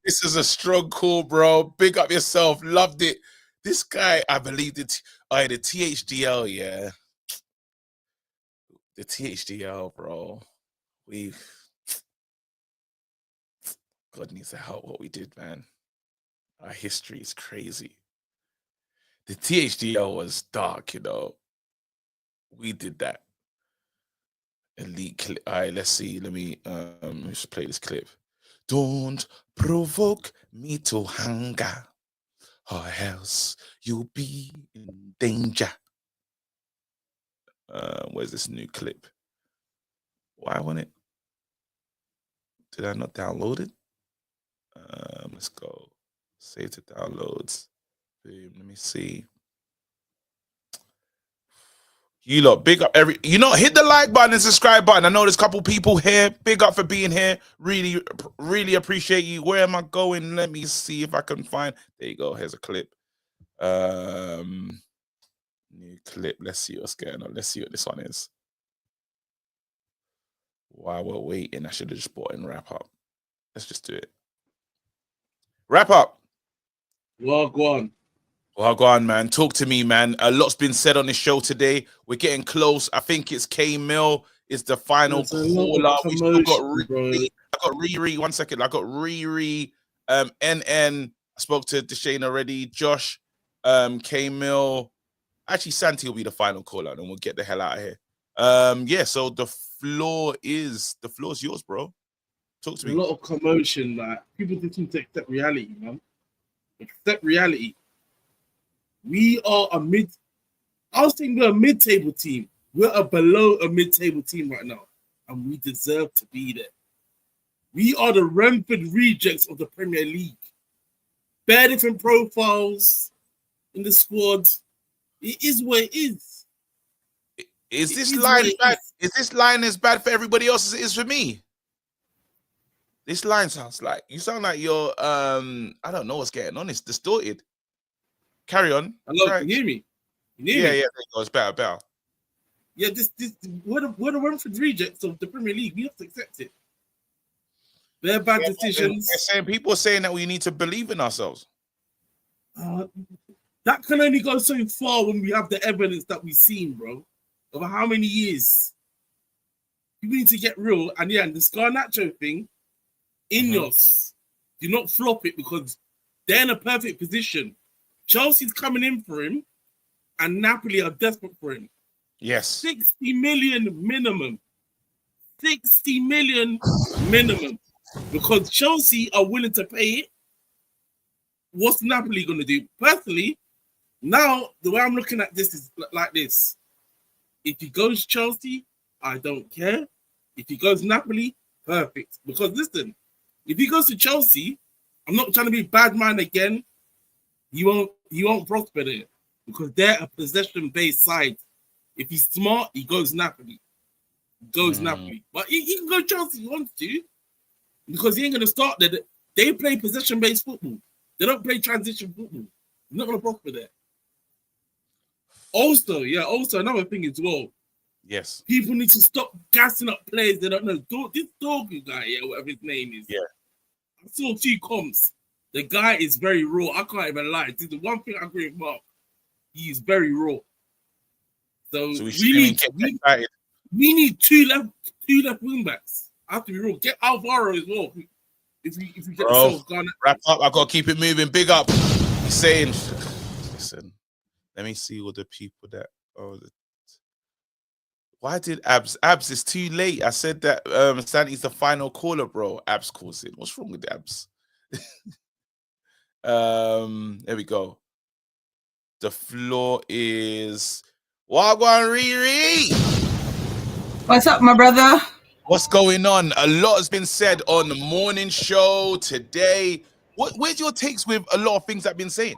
This is a strong call, bro. Big up yourself. Loved it. This guy, I believe the THDL, yeah. The THDL, bro. God needs to help what we did, man. Our history is crazy. The THDL was dark, We did that. Elite clip. All right, let's see. Let me just play this clip. Don't provoke me to hunger, or else you'll be in danger. Where's this new clip? Why won't it? Did I not download it? Let's go. Save to downloads. Boom. Let me see. You lot, big up hit the like button and subscribe button. I know there's a couple people here. Big up for being here. Really, really appreciate you. Where am I going? Let me see if I can find. There you go. Here's a clip. New clip. Let's see what's going on. Let's see what this one is. While we're waiting, I should have just bought in wrap up. Let's just do it. Wrap up. Well, go on. Well, go on, man. Talk to me, man. A lot's been said on the show today. We're getting close. I think it's K Mill. It's the final caller. We still got Riri. I got Riri. 1 second. I got Riri. NN. I spoke to Deshane already. Josh. K Mill. Actually, Santi will be the final caller, and we'll get the hell out of here. Yeah. So the floor is yours, bro. Talk to me. A lot of commotion. Like people just need to accept reality, man. Accept reality. We are I was thinking we're a mid-table team. We're below a mid-table team right now. And we deserve to be there. We are the Renford rejects of the Premier League. Bare different profiles in the squad. It is what it is. Is this line bad? Is this line as bad for everybody else as it is for me? This line sounds like you sound like you're I don't know what's getting on. It's distorted. Carry on. Hello, can you hear me? Yeah, there you go. It's better. Yeah, we're the Renford rejects of the Premier League. We have to accept it. They're bad decisions. People are saying that we need to believe in ourselves. That can only go so far when we have the evidence that we've seen, bro. Over how many years? You need to get real. And yeah, and the Garnacho thing, Ineos, do not flop it because they're in a perfect position. Chelsea's coming in for him, and Napoli are desperate for him. Yes. 60 million minimum. 60 million minimum. Because Chelsea are willing to pay it. What's Napoli going to do? Personally, now the way I'm looking at this is like this. If he goes Chelsea, I don't care. If he goes Napoli, perfect. Because listen, if he goes to Chelsea, I'm not trying to be bad man again. He won't prosper there because they're a possession-based side. If he's smart, he goes Napoli. Napoli. But he can go Chelsea if he wants to because he ain't going to start there. They play possession-based football. They don't play transition football. He's not going to prosper there. Also another thing as well. Yes. People need to stop gassing up players they don't know. This Dorgu guy, whatever his name is. Yeah. I saw 2 comps. The guy is very raw. I can't even lie. This is the one thing I agree with Mark. He is very raw. So we need two left wing backs. I have to be real. Get Alvaro as well. If we get ourselves gone. Wrap up. I gotta keep it moving. Big up. He's saying, listen. Let me see all the people that. Why did Abs? It's too late. I said that Santi's the final caller, bro. Abs calls in. What's wrong with Abs? There we go. The floor is Wagwan Riri. What's up, my brother? What's going on? A lot has been said on the morning show today. Where's your takes with a lot of things I've been saying?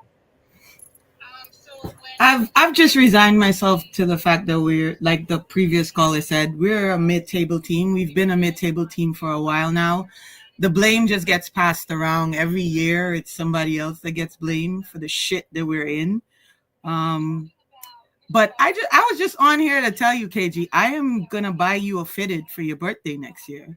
I've just resigned myself to the fact that we're, like the previous caller said, we're a mid-table team. We've been a mid-table team for a while now. The blame just gets passed around every year. It's somebody else that gets blamed for the shit that we're in. But I was just on here to tell you, KG, I am gonna buy you a fitted for your birthday next year.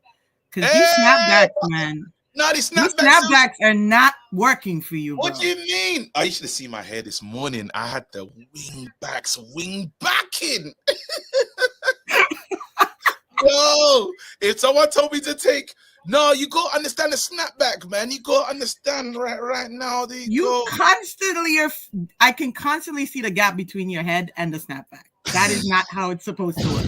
Because these snapbacks, man. No, these snapbacks are not working for you, bro. What do you mean? I should have seen my hair this morning. I had the wing backing. Yo, if someone told me to take, no, you got to understand the snapback, man. You got to understand right now. I can constantly see the gap between your head and the snapback. That is not how it's supposed to work.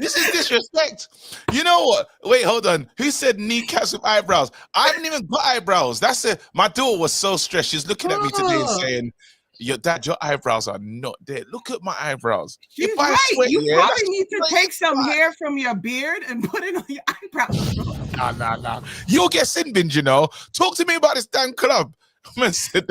This is disrespect. You know what? Wait, hold on. Who said kneecaps with eyebrows? I haven't even got eyebrows. That's it. My daughter was so stressed. She's looking at me today and saying, "Your dad, your eyebrows are not there. Look at my eyebrows." She's If I right. sweat, You yeah, probably that's need to crazy. take some hair from your beard and put it on your eyebrows. Nah. You'll get sin binge, you know. Talk to me about this damn club. Listen,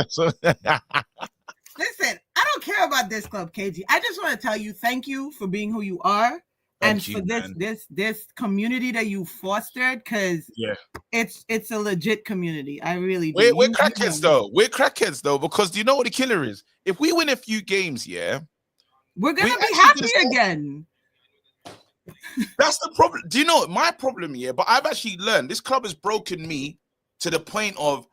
I don't care about this club, KG. I just want to tell you thank you for being who you are and for this community that you fostered, because it's a legit community. I really do. We're crackheads though. We're crackheads though, because do you know what the killer is? If we win a few games, we're gonna be happy again. That's the problem. Do you know my problem? But I've actually learned this club has broken me to the point of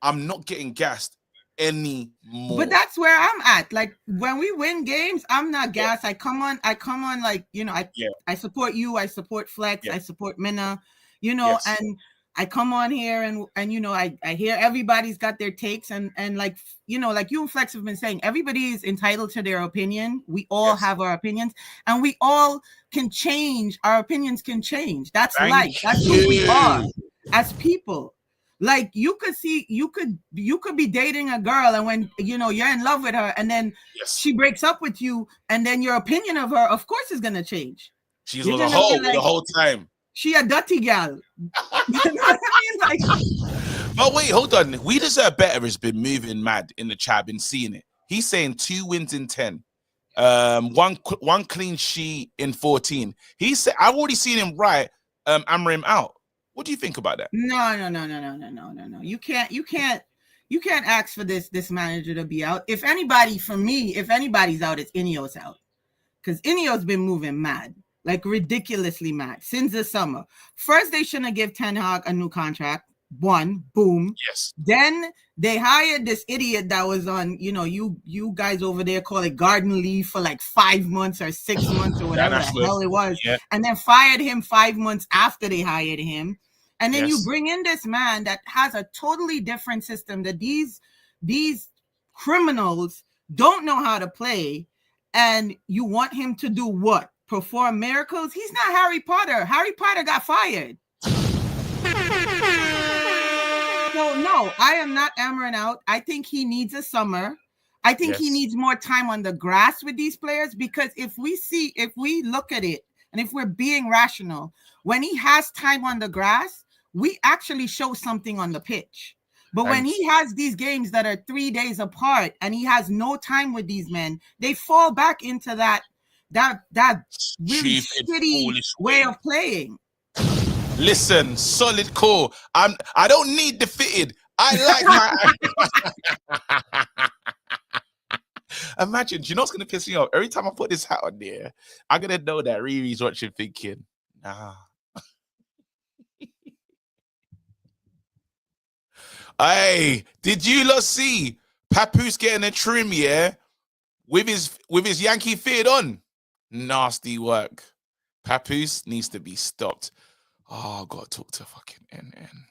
I'm not getting gassed anymore. But that's where I'm at. Like when we win games, I'm not gassed. I come on like, you know, I support you, I support Flex, I support Minna, you know, and I come on here and you know, I hear everybody's got their takes and like, you know, like you and Flex have been saying, everybody is entitled to their opinion. We all have our opinions and we all can change. Our opinions can change. That's life. That's who we are as people. Like you could be dating a girl and when you know you're in love with her and then she breaks up with you and then your opinion of her of course is gonna change. She was a hoe the whole time. She a dirty gal. You know what I mean? Like, but wait, hold on. We Deserve Better has been moving mad in the chat. Been seeing it. He's saying 2 wins in 10, one clean sheet in 14. He said I've already seen him write Amrim out. What do you think about that? No. You can't ask for this manager to be out. If anybody, for me, if anybody's out, it's Ineos out. Because Ineos been moving mad, like ridiculously mad since the summer. First, they shouldn't have given Ten Hag a new contract. One, boom. Yes. Then they hired this idiot that was on, you know, you guys over there call it garden leave for like 5 months or 6 months or whatever the hell it was. Yeah. And then fired him 5 months after they hired him. And then you bring in this man that has a totally different system that these criminals don't know how to play. And you want him to do what? Perform miracles? He's not Harry Potter. Harry Potter got fired. So no, I am not hammering out. I think he needs a summer. I think he needs more time on the grass with these players, because if we look at it and if we're being rational, when he has time on the grass, we actually show something on the pitch. But when he has these games that are 3 days apart and he has no time with these men, they fall back into that really shitty way of playing. Listen, solid core. I don't need the fitted. I like my. Imagine, do you know what's gonna piss me off? Every time I put this hat on there, I'm gonna know that Riri's watching, thinking, nah. Hey, did you lot see Papoose getting a trim, with his Yankee fitted on? Nasty work. Papoose needs to be stopped. Oh, I've got to talk to fucking NN.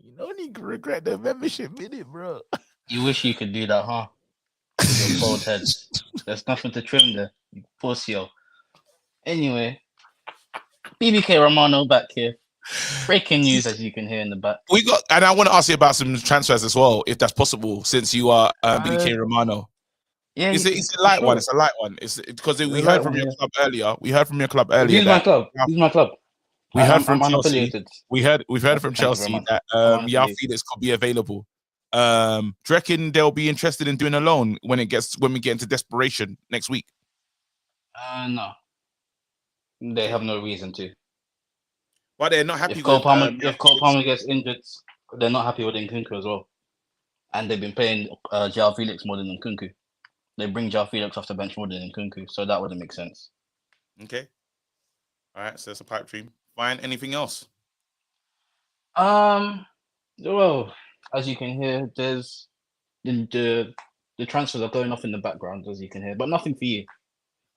You don't need to regret the membership minute, bro. You wish you could do that, huh? With your bald head. There's nothing to trim there. You pussy. Anyway, BBK Romano back here. Breaking news, as you can hear in the back. And I want to ask you about some transfers as well, if that's possible, since you are BBK Romano. Yeah, it's a light one. It's a light one. It's because we heard from your club earlier. We heard from your club earlier. He's my club. He's my club. We heard from Chelsea. We've heard from Chelsea that Felix could be available. Do you reckon they'll be interested in doing a loan when we get into desperation next week? No. They have no reason to. But they're not happy if Cole Palmer gets injured, they're not happy with Nkunku as well. And they've been paying João Felix more than Nkunku. They bring João Felix off the bench more than Nkunku, so that wouldn't make sense. Okay. All right, so it's a pipe dream. Fine. Anything else? Well, as you can hear, there's the transfers are going off in the background, as you can hear, but nothing for you.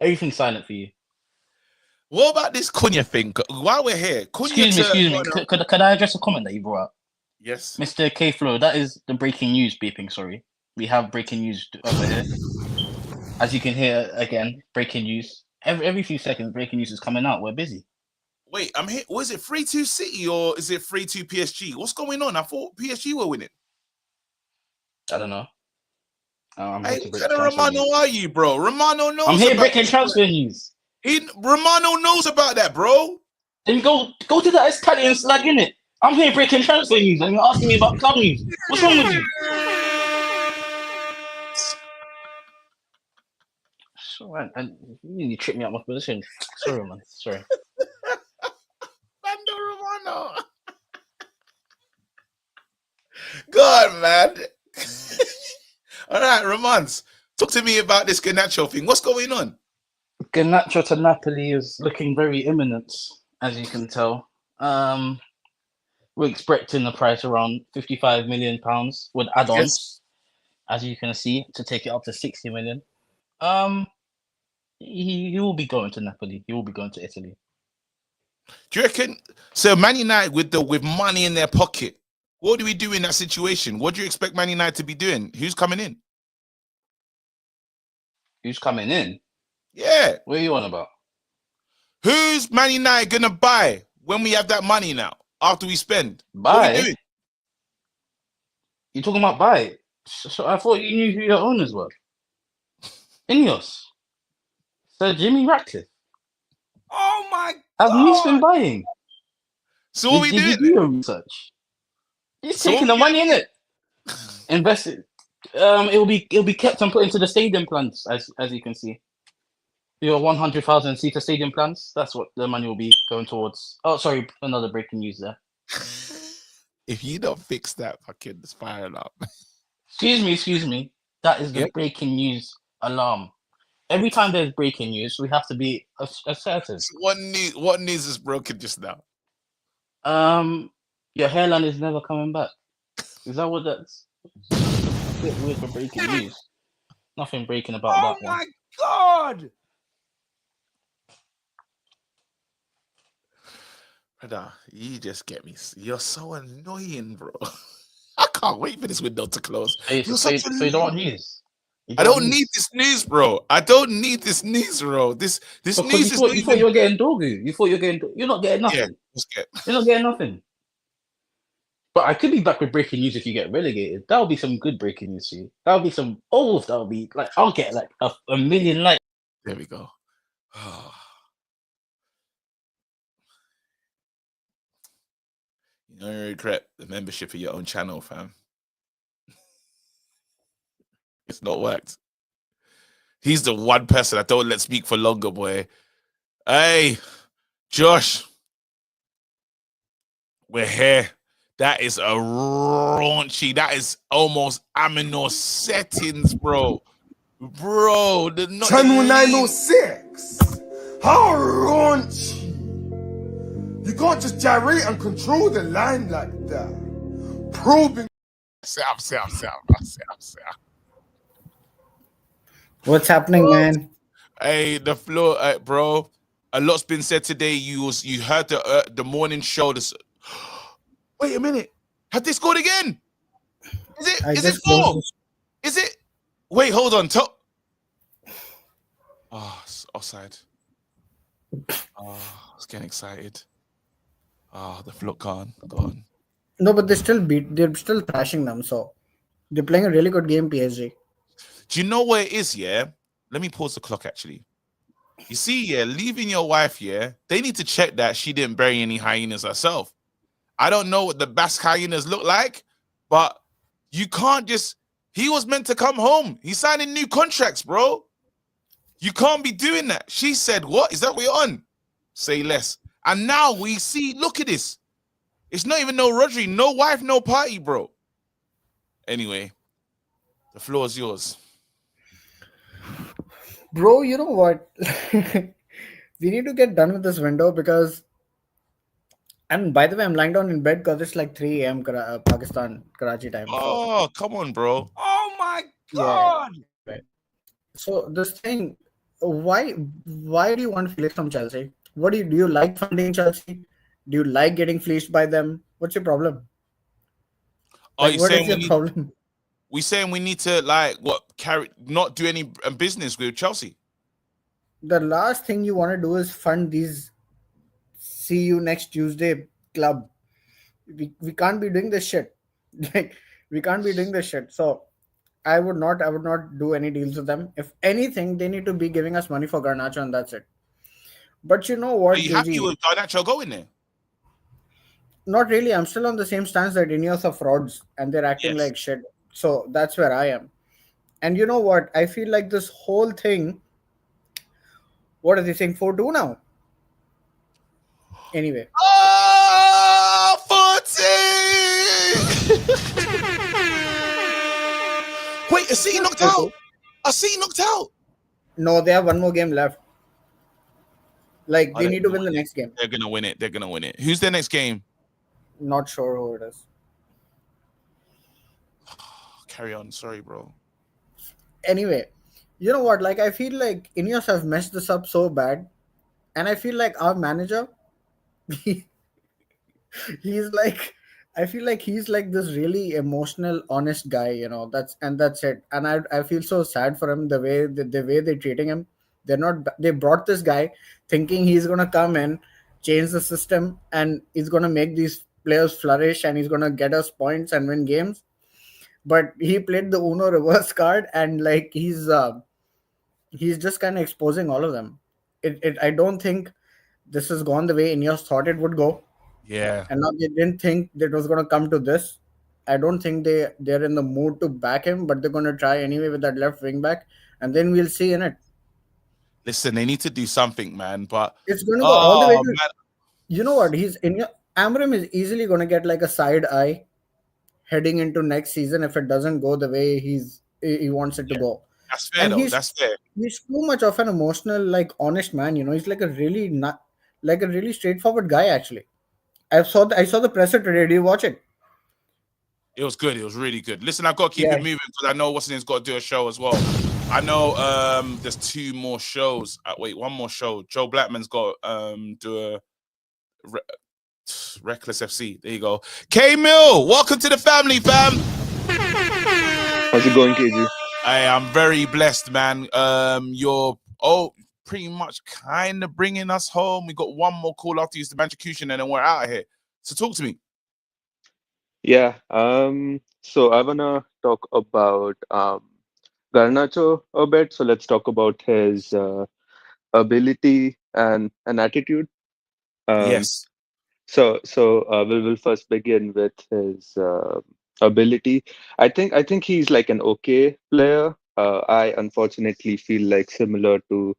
Everything's silent for you. What about this Cunha thing? While we're here, excuse me. Could I address a comment that you brought up? Yes. Mr. K Flow, that is the breaking news beeping, sorry. We have breaking news over here. As you can hear again, breaking news. Every few seconds, breaking news is coming out. We're busy. Wait, I'm here. Was it 3-2 City or is it 3-2 PSG? What's going on? I thought PSG were winning. I don't know. I'm Hey, here to what break kind of transfer Romano news. are you, bro? Romano knows. I'm here about breaking this, transfer bro. news. Romano knows about that, bro. Then go to the Italian slag, innit? I'm here breaking transfer news and you're asking me about club news. What's wrong with you? Sorry, and you really tripped me out my position. Sorry, man. Sorry. Bando Romano. God, man. All right, Romans, talk to me about this Garnacho thing. What's going on? Garnacho to Napoli is looking very imminent, as you can tell. We're expecting the price around £55 million with add-ons, as you can see, to take it up to 60 million. He will be going to Napoli. He will be going to Italy. Do you reckon? So Man United with money in their pocket, what do we do in that situation? What do you expect Man United to be doing? Who's coming in? Who's coming in? Yeah. What are you on about? Who's Man United gonna buy when we have that money now? After we spend, Buy? what we doing? You talking about buy? So I thought you knew who your owners were. Ineos. Sir Jimmy Ratcliffe. Oh my Have God. you been buying? So what we Did you doing? do your research? He's So taking the money in it. Invest it. It'll be kept and put into the stadium plans, as you can see. Your 100,000 seater stadium plans. That's what the money will be going towards. Oh, sorry, another breaking news there. If you don't fix that fucking fire alarm. Excuse me. That is the breaking news alarm. Every time there's breaking news, we have to be assertive. So what news is broken just now? Your hairline is never coming back. Is that what that's? A bit weird for breaking news. Nothing breaking about that one. Oh my God! Brother, you just get me. You're so annoying, bro. I can't wait for this window to close. So you don't want news? I don't need this news, bro. I don't need this news, bro. This because news is you thought you were getting Dogu. You thought you're not getting nothing. Yeah, you're not getting nothing. But I could be back with breaking news if you get relegated. That would be some good breaking news for you. That would be some that would be like I'll get like a million likes. There we go. You don't regret the membership of your own channel, fam. It's not worked. He's the one person I don't let speak for longer, boy. Hey, Josh. We're here. That is a raunchy. That is almost Aminor settings, bro. Bro, Channel 906. How raunchy. You can't just gyrate and control the line like that. Probing. Sam. What's happening, man? Hey, the floor, bro. A lot's been said today. You heard the morning show. Wait a minute. Have they scored again? Is it 4? Is it? Wait, hold on. Oh, it's offside. Oh, I was getting excited. Oh, the float gone. No, but they're still thrashing them. So they're playing a really good game, PSG. Do you know where it is, yeah? Let me pause the clock, actually. You see, yeah, leaving your wife, yeah, they need to check that she didn't bury any hyenas herself. I don't know what the Basque hyenas look like, but you can't just... He was meant to come home. He's signing new contracts, bro. You can't be doing that. She said, what? Is that what you're on? Say less. And now we see, look at this. It's not even no Rodri, no wife, no party, bro. Anyway, the floor is yours. Bro, you know what? We need to get done with this window because... And by the way, I'm lying down in bed because it's like 3 a.m. Pakistan, Karachi time. Oh, come on, bro. Oh, my God. Yeah. Right. So this thing, why do you want Felix from Chelsea? What do you like funding Chelsea? Do you like getting fleeced by them? What's your problem? Are you what saying is your problem? we saying we need to not do any business with Chelsea. The last thing you want to do is fund these see you next Tuesday club. We can't be doing this shit. Like, we can't be doing this shit. So I would not do any deals with them. If anything, they need to be giving us money for Garnacho, and that's it. But you know what? Are you happy with Garnacho going there? Not really. I'm still on the same stance that Ineos are frauds and they're acting like shit. So that's where I am. And you know what? I feel like this whole thing. What are they saying? 4-2 now? Anyway. Oh, 40! Wait, is City knocked out? Are City knocked out? No, they have one more game left. Like, they need to win the next game. They're going to win it. They're going to win it. Who's their next game? Not sure who it is. Carry on. Sorry, bro. Anyway, you know what? Like, I feel like Ineos have messed this up so bad. And I feel like our manager, he's like, I feel like he's like this really emotional, honest guy, you know. That's it. And I feel so sad for him, the way they're treating him. They brought this guy thinking he's gonna come in, change the system, and he's gonna make these players flourish and he's gonna get us points and win games. But he played the Uno reverse card, and like he's just kind of exposing all of them. I don't think this has gone the way Ineos thought it would go. Yeah. And now they didn't think that it was gonna come to this. I don't think they're in the mood to back him, but they're gonna try anyway with that left wing back, and then we'll see in it. Listen, they need to do something, man. But it's going to go all the way to, you know what? Amram is easily going to get like a side eye heading into next season if it doesn't go the way he wants it to go. That's fair, though. That's fair. He's too much of an emotional, like honest man. You know, he's like a really straightforward guy. Actually, I saw the presser today. Do you watch it? It was good. It was really good. Listen, I've got to keep it moving because I know what's name's got to do a show as well. I know there's 2 more shows. Wait, 1 more show. Joe Blackman's got do a Reckless FC. There you go. K-Mill, welcome to the family, fam. How's it going, KG? I am very blessed, man. You're pretty much kind of bringing us home. We got 1 more call after use the Bantricution and then we're out of here. So talk to me. Yeah. So I wanna talk about Garnacho a bit. So let's talk about his ability and attitude. Yes. So we'll first begin with his ability. I think he's like an okay player. I unfortunately feel like similar to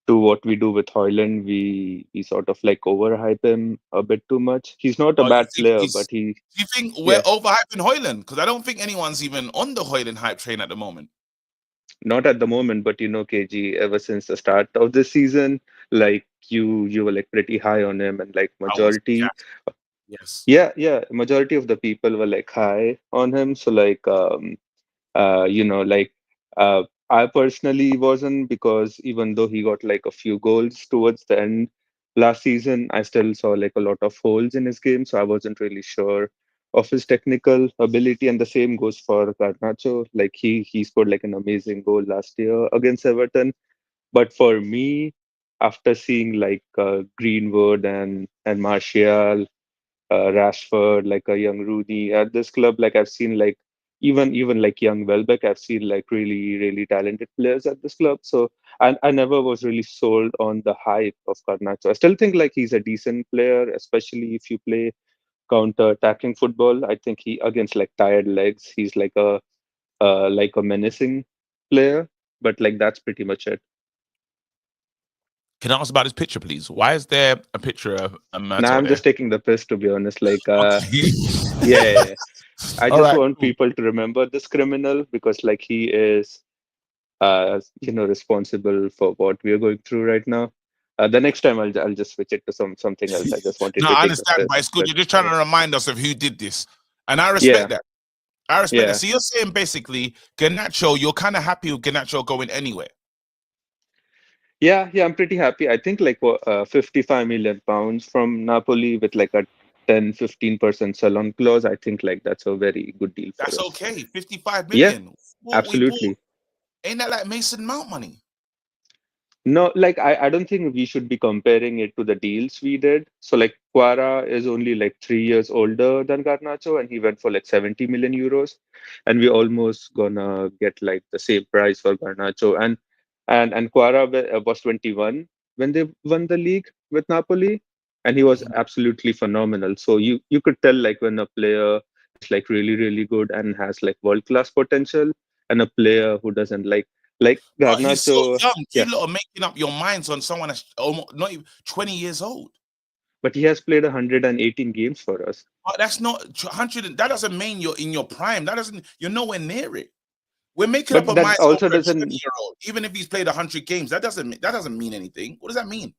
what we do with Højlund, we sort of like overhype him a bit too much. He's not a bad player, but he. Do you think we're overhyping Højlund? Because I don't think anyone's even on the Højlund hype train at the moment. Not at the moment, but KG, ever since the start of the season, like you were like pretty high on him, and like majority. Yes. Yeah. Majority of the people were like high on him. So like I personally wasn't, because even though he got like a few goals towards the end last season, I still saw like a lot of holes in his game. So I wasn't really sure of his technical ability. And the same goes for Garnacho. Like he scored like an amazing goal last year against Everton. But for me, after seeing like Greenwood and Martial, Rashford, like a young Rooney at this club, like I've seen like even like young Welbeck, I've seen like really, really talented players at this club. So I never was really sold on the hype of Garnacho. I still think like he's a decent player, especially if you play counter-attacking football. I think he, against like tired legs, he's like a menacing player. But like that's pretty much it. Can I ask about his picture, please? Why is there a picture of a Murto? Nah, I'm just taking the piss, to be honest. Like, yeah. I just want people to remember this criminal, because like he is, responsible for what we are going through right now. The next time I'll just switch it to something else. I just wanted to I understand, but it's good. You're just trying to remind us of who did this. And I respect that. I respect that. So you're saying basically, Garnacho, you're kind of happy with Garnacho going anywhere. Yeah, I'm pretty happy. I think like 55 million pounds from Napoli with like a 10-15% sell-on clause, I think like that's a very good deal for That's us. okay. 55 Yeah, million. What we bought? absolutely. Ain't that like Mason Mount money? No, like I don't think we should be comparing it to the deals we did. So like Quara is only like 3 years older than Garnacho, and he went for like 70 million euros, and we almost gonna get like the same price for Garnacho. And Quara was 21 when they won the league with Napoli, and he was absolutely phenomenal. So you could tell like when a player is like really good and has like world-class potential, and a player who doesn't like But he's so Garnacho. young. Yeah. You lot are making up your minds on someone that's almost not even 20 years old. But he has played 118 games for us. But that's not 100. That doesn't mean you're in your prime. That doesn't. You're nowhere near it. We're making But up our that minds also over a doesn't. 20-year-old. Even if he's played 100 games, that doesn't mean anything. What does that mean?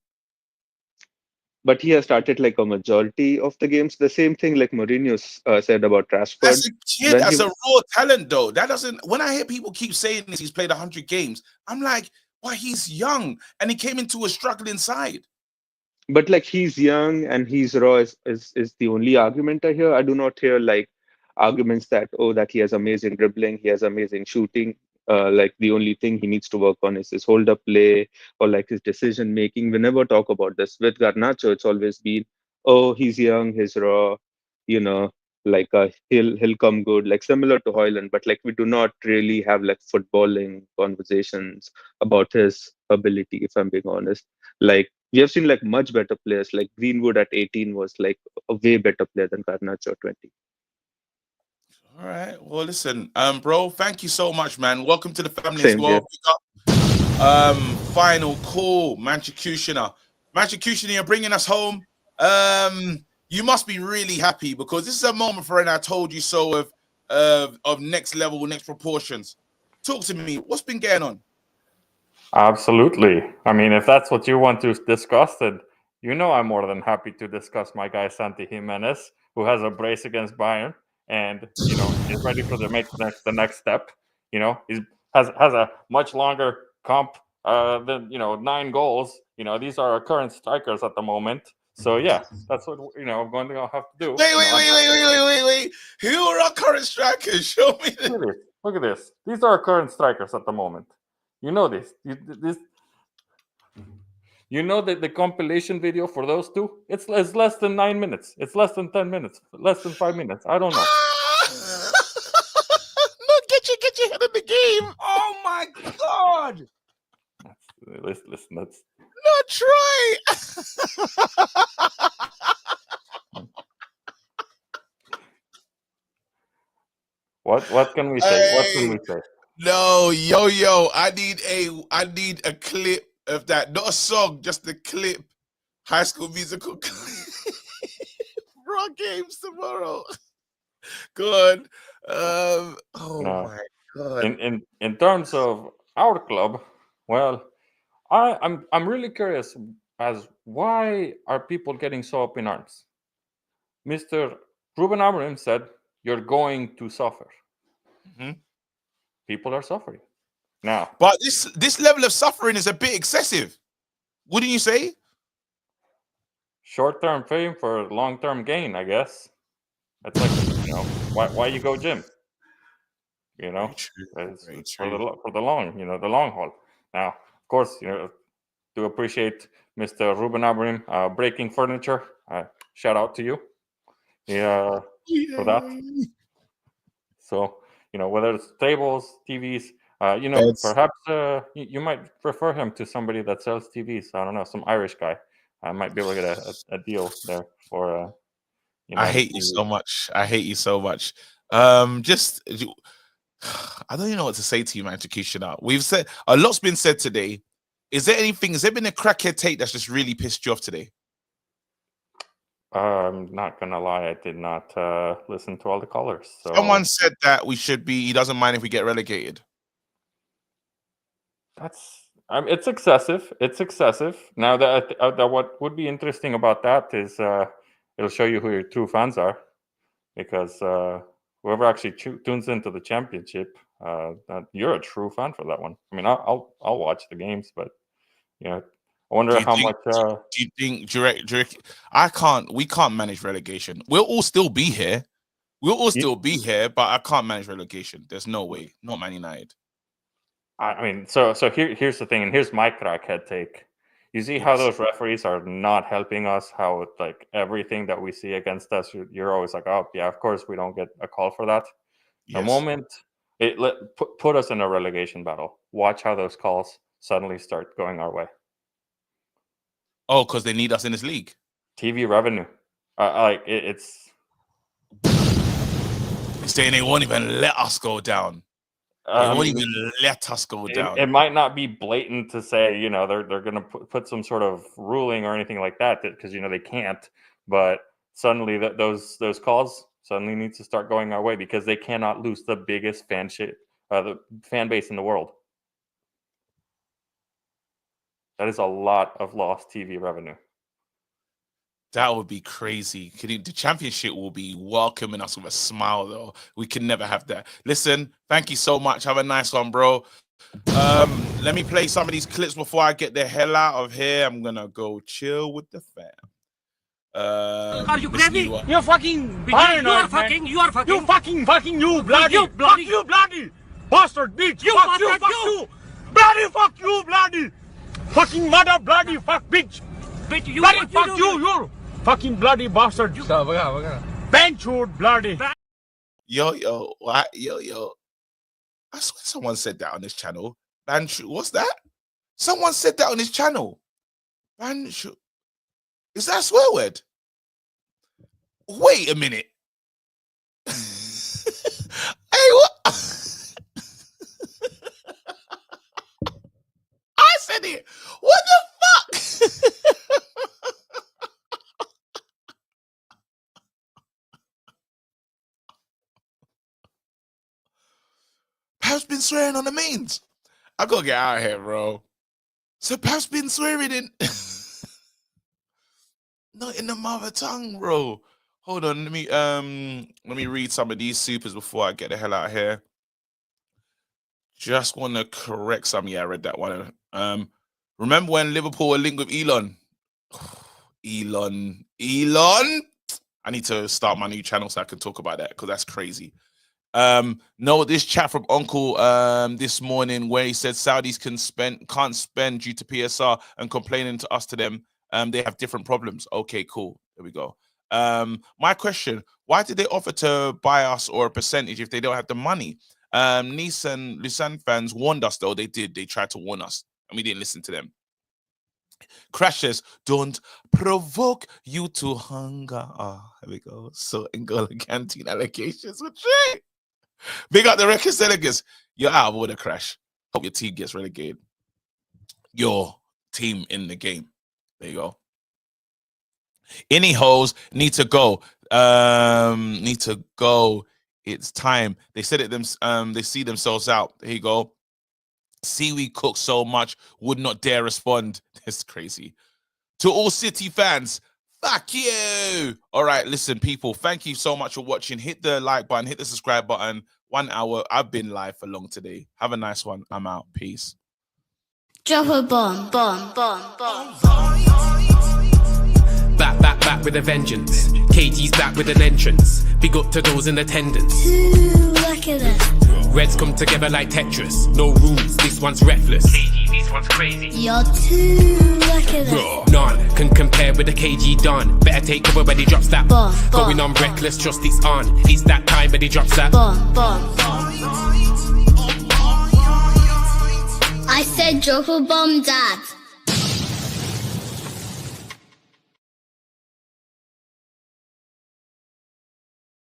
But he has started like a majority of the games. The same thing like Mourinho said about Rashford. That's a kid. When That's he, a raw talent, though. That doesn't. When I hear people keep saying this, he's played 100 games. I'm like, well, he's young, and he came into a struggling side. but like he's young and he's raw is the only argument I hear. I do not hear like arguments that that he has amazing dribbling, he has amazing shooting. Like the only thing he needs to work on is his hold up play or like his decision making. We never talk about this with Garnacho. It's always been, oh, he's young, he's raw, you know, like he'll come good, like similar to Hoyland. But like we do not really have like footballing conversations about his ability. If I'm being honest, like we have seen like much better players. Like Greenwood at 18 was like a way better player than Garnacho at 20. All right. Well, listen, bro, thank you so much, man. Welcome to the family as Same well. here. Final call, Manchukutioner. Manchukutioner, you're bringing us home. You must be really happy because this is a moment for an I told you so of next level, next proportions. Talk to me. What's been going on? Absolutely. I mean, if that's what you want to discuss, then I'm more than happy to discuss my guy Santi Jimenez, who has a brace against Bayern, and is ready for the next step. He's has a much longer comp than 9 goals. These are our current strikers at the moment. So yeah, that's what I'm going to have to do. Wait. Who are our current strikers? Show me this. Look at this. These are our current strikers at the moment. You know this. You know that the compilation video for those two, it's less than 9 minutes. It's less than 10 minutes. Less than 5 minutes. I don't know. No, get your head in the game. Oh my God. Listen, that's not Troy. What can we say? Hey, what can we say? No, yo, I need a clip of that. Not a song, just a clip. High School Musical clip. Raw games tomorrow. Good. Oh No. my God. In terms of our club, well, I'm really curious as why are people getting so up in arms? Mr. Ruben Amorim said you're going to suffer. Mm-hmm. People are suffering now. But this level of suffering is a bit excessive. Wouldn't you say? Short-term fame for long-term gain, I guess. It's like why you go gym? Very true. For the long haul. Now, of course, to appreciate Mr. Ruben Amorim breaking furniture. Shout out to you. For that. So, whether it's tables, TVs, perhaps you might refer him to somebody that sells TVs. I don't know, some Irish guy. I might be able to get a deal there for. I hate you so much. I don't even know what to say to you, man. Takishina, we've said a lot's been said today. Has there been a crackhead take that's just really pissed you off today? I'm not gonna lie, I did not listen to all the callers. So. Someone said that he doesn't mind if we get relegated. It's excessive. It's excessive. Now that what would be interesting about that is it'll show you who your true fans are, because whoever actually tunes into the championship, you're a true fan for that one. I mean, I'll watch the games, but I wonder how much. Do you think? We can't manage relegation. We'll all still be here. But I can't manage relegation. There's no way. Not Man United. I mean, so here's the thing, and here's my crackhead take. You see how those referees are not helping us, how like everything that we see against us, you're always like, oh, yeah, of course we don't get a call for that. The moment put us in a relegation battle, watch how those calls suddenly start going our way. Oh, because they need us in this league. TV revenue. It's saying they won't even let us go down. They won't even let us go down. It might not be blatant to say, you know, they're going to put some sort of ruling or anything like that because, you know, they can't. But suddenly those calls suddenly need to start going our way because they cannot lose the biggest the fan base in the world. That is a lot of lost TV revenue. That would be crazy. The championship will be welcoming us with a smile, though. We can never have that. Listen, thank you so much. Have a nice one, bro. Let me play some of these clips before I get the hell out of here. I'm going to go chill with the fam. Are you crazy? You're fucking paranoid, man. You are fucking. You fucking bloody. You bloody. Fuck you, bloody. Bastard, bitch. You fuck you. Bloody, fuck you, bloody. Fucking mother, bloody, fuck, bitch. Bitch, you bloody, fuck you. Fucking bloody bastard. Benchwood, bloody. Yo. I swear someone said that on this channel. What's that? Someone said that on this channel. Is that a swear word? Wait a minute. Hey, what? I said it. What the fuck? Pav's been swearing on the mains. I gotta get out of here, bro. So Pav's been swearing in not in the mother tongue, bro. Hold on, let me read some of these supers before I get the hell out of here. Just want to correct some. Yeah, I read that one. Remember when Liverpool were linked with Elon? Elon. I need to start my new channel so I can talk about that because that's crazy. No, this chat from Uncle this morning where he said Saudis can't spend due to PSR and complaining to us to them. They have different problems. Okay, cool. There we go. My question: why did they offer to buy us or a percentage if they don't have the money? Nissan Lusan fans warned us though. They did. They tried to warn us, and we didn't listen to them. Crashes don't provoke you to hunger. Here we go. So Angola canteen allocations were true. Big up the record delegates. You're out of order, Crash. Hope your team gets relegated. Your team in the game. There you go. Any hoes need to go. It's time. They said it they see themselves out. There you go. See, we cook so much, would not dare respond. That's crazy. To all City fans, fuck you. All right, listen, people, thank you so much for watching. Hit the like button, hit the subscribe button. 1 hour. I've been live for long today. Have a nice one. I'm out. Peace. Drop a bomb. Back with a vengeance. KG's back with an entrance. Big up to those in attendance. Look at this. Reds come together like Tetris. No rules, this one's reckless. KG, this one's crazy. You're too lucky this. None can compare with the KG Don. Better take cover when he drops that. Going on reckless, trust it's on. It's that time when he drops that. I said drop a bomb, Dad.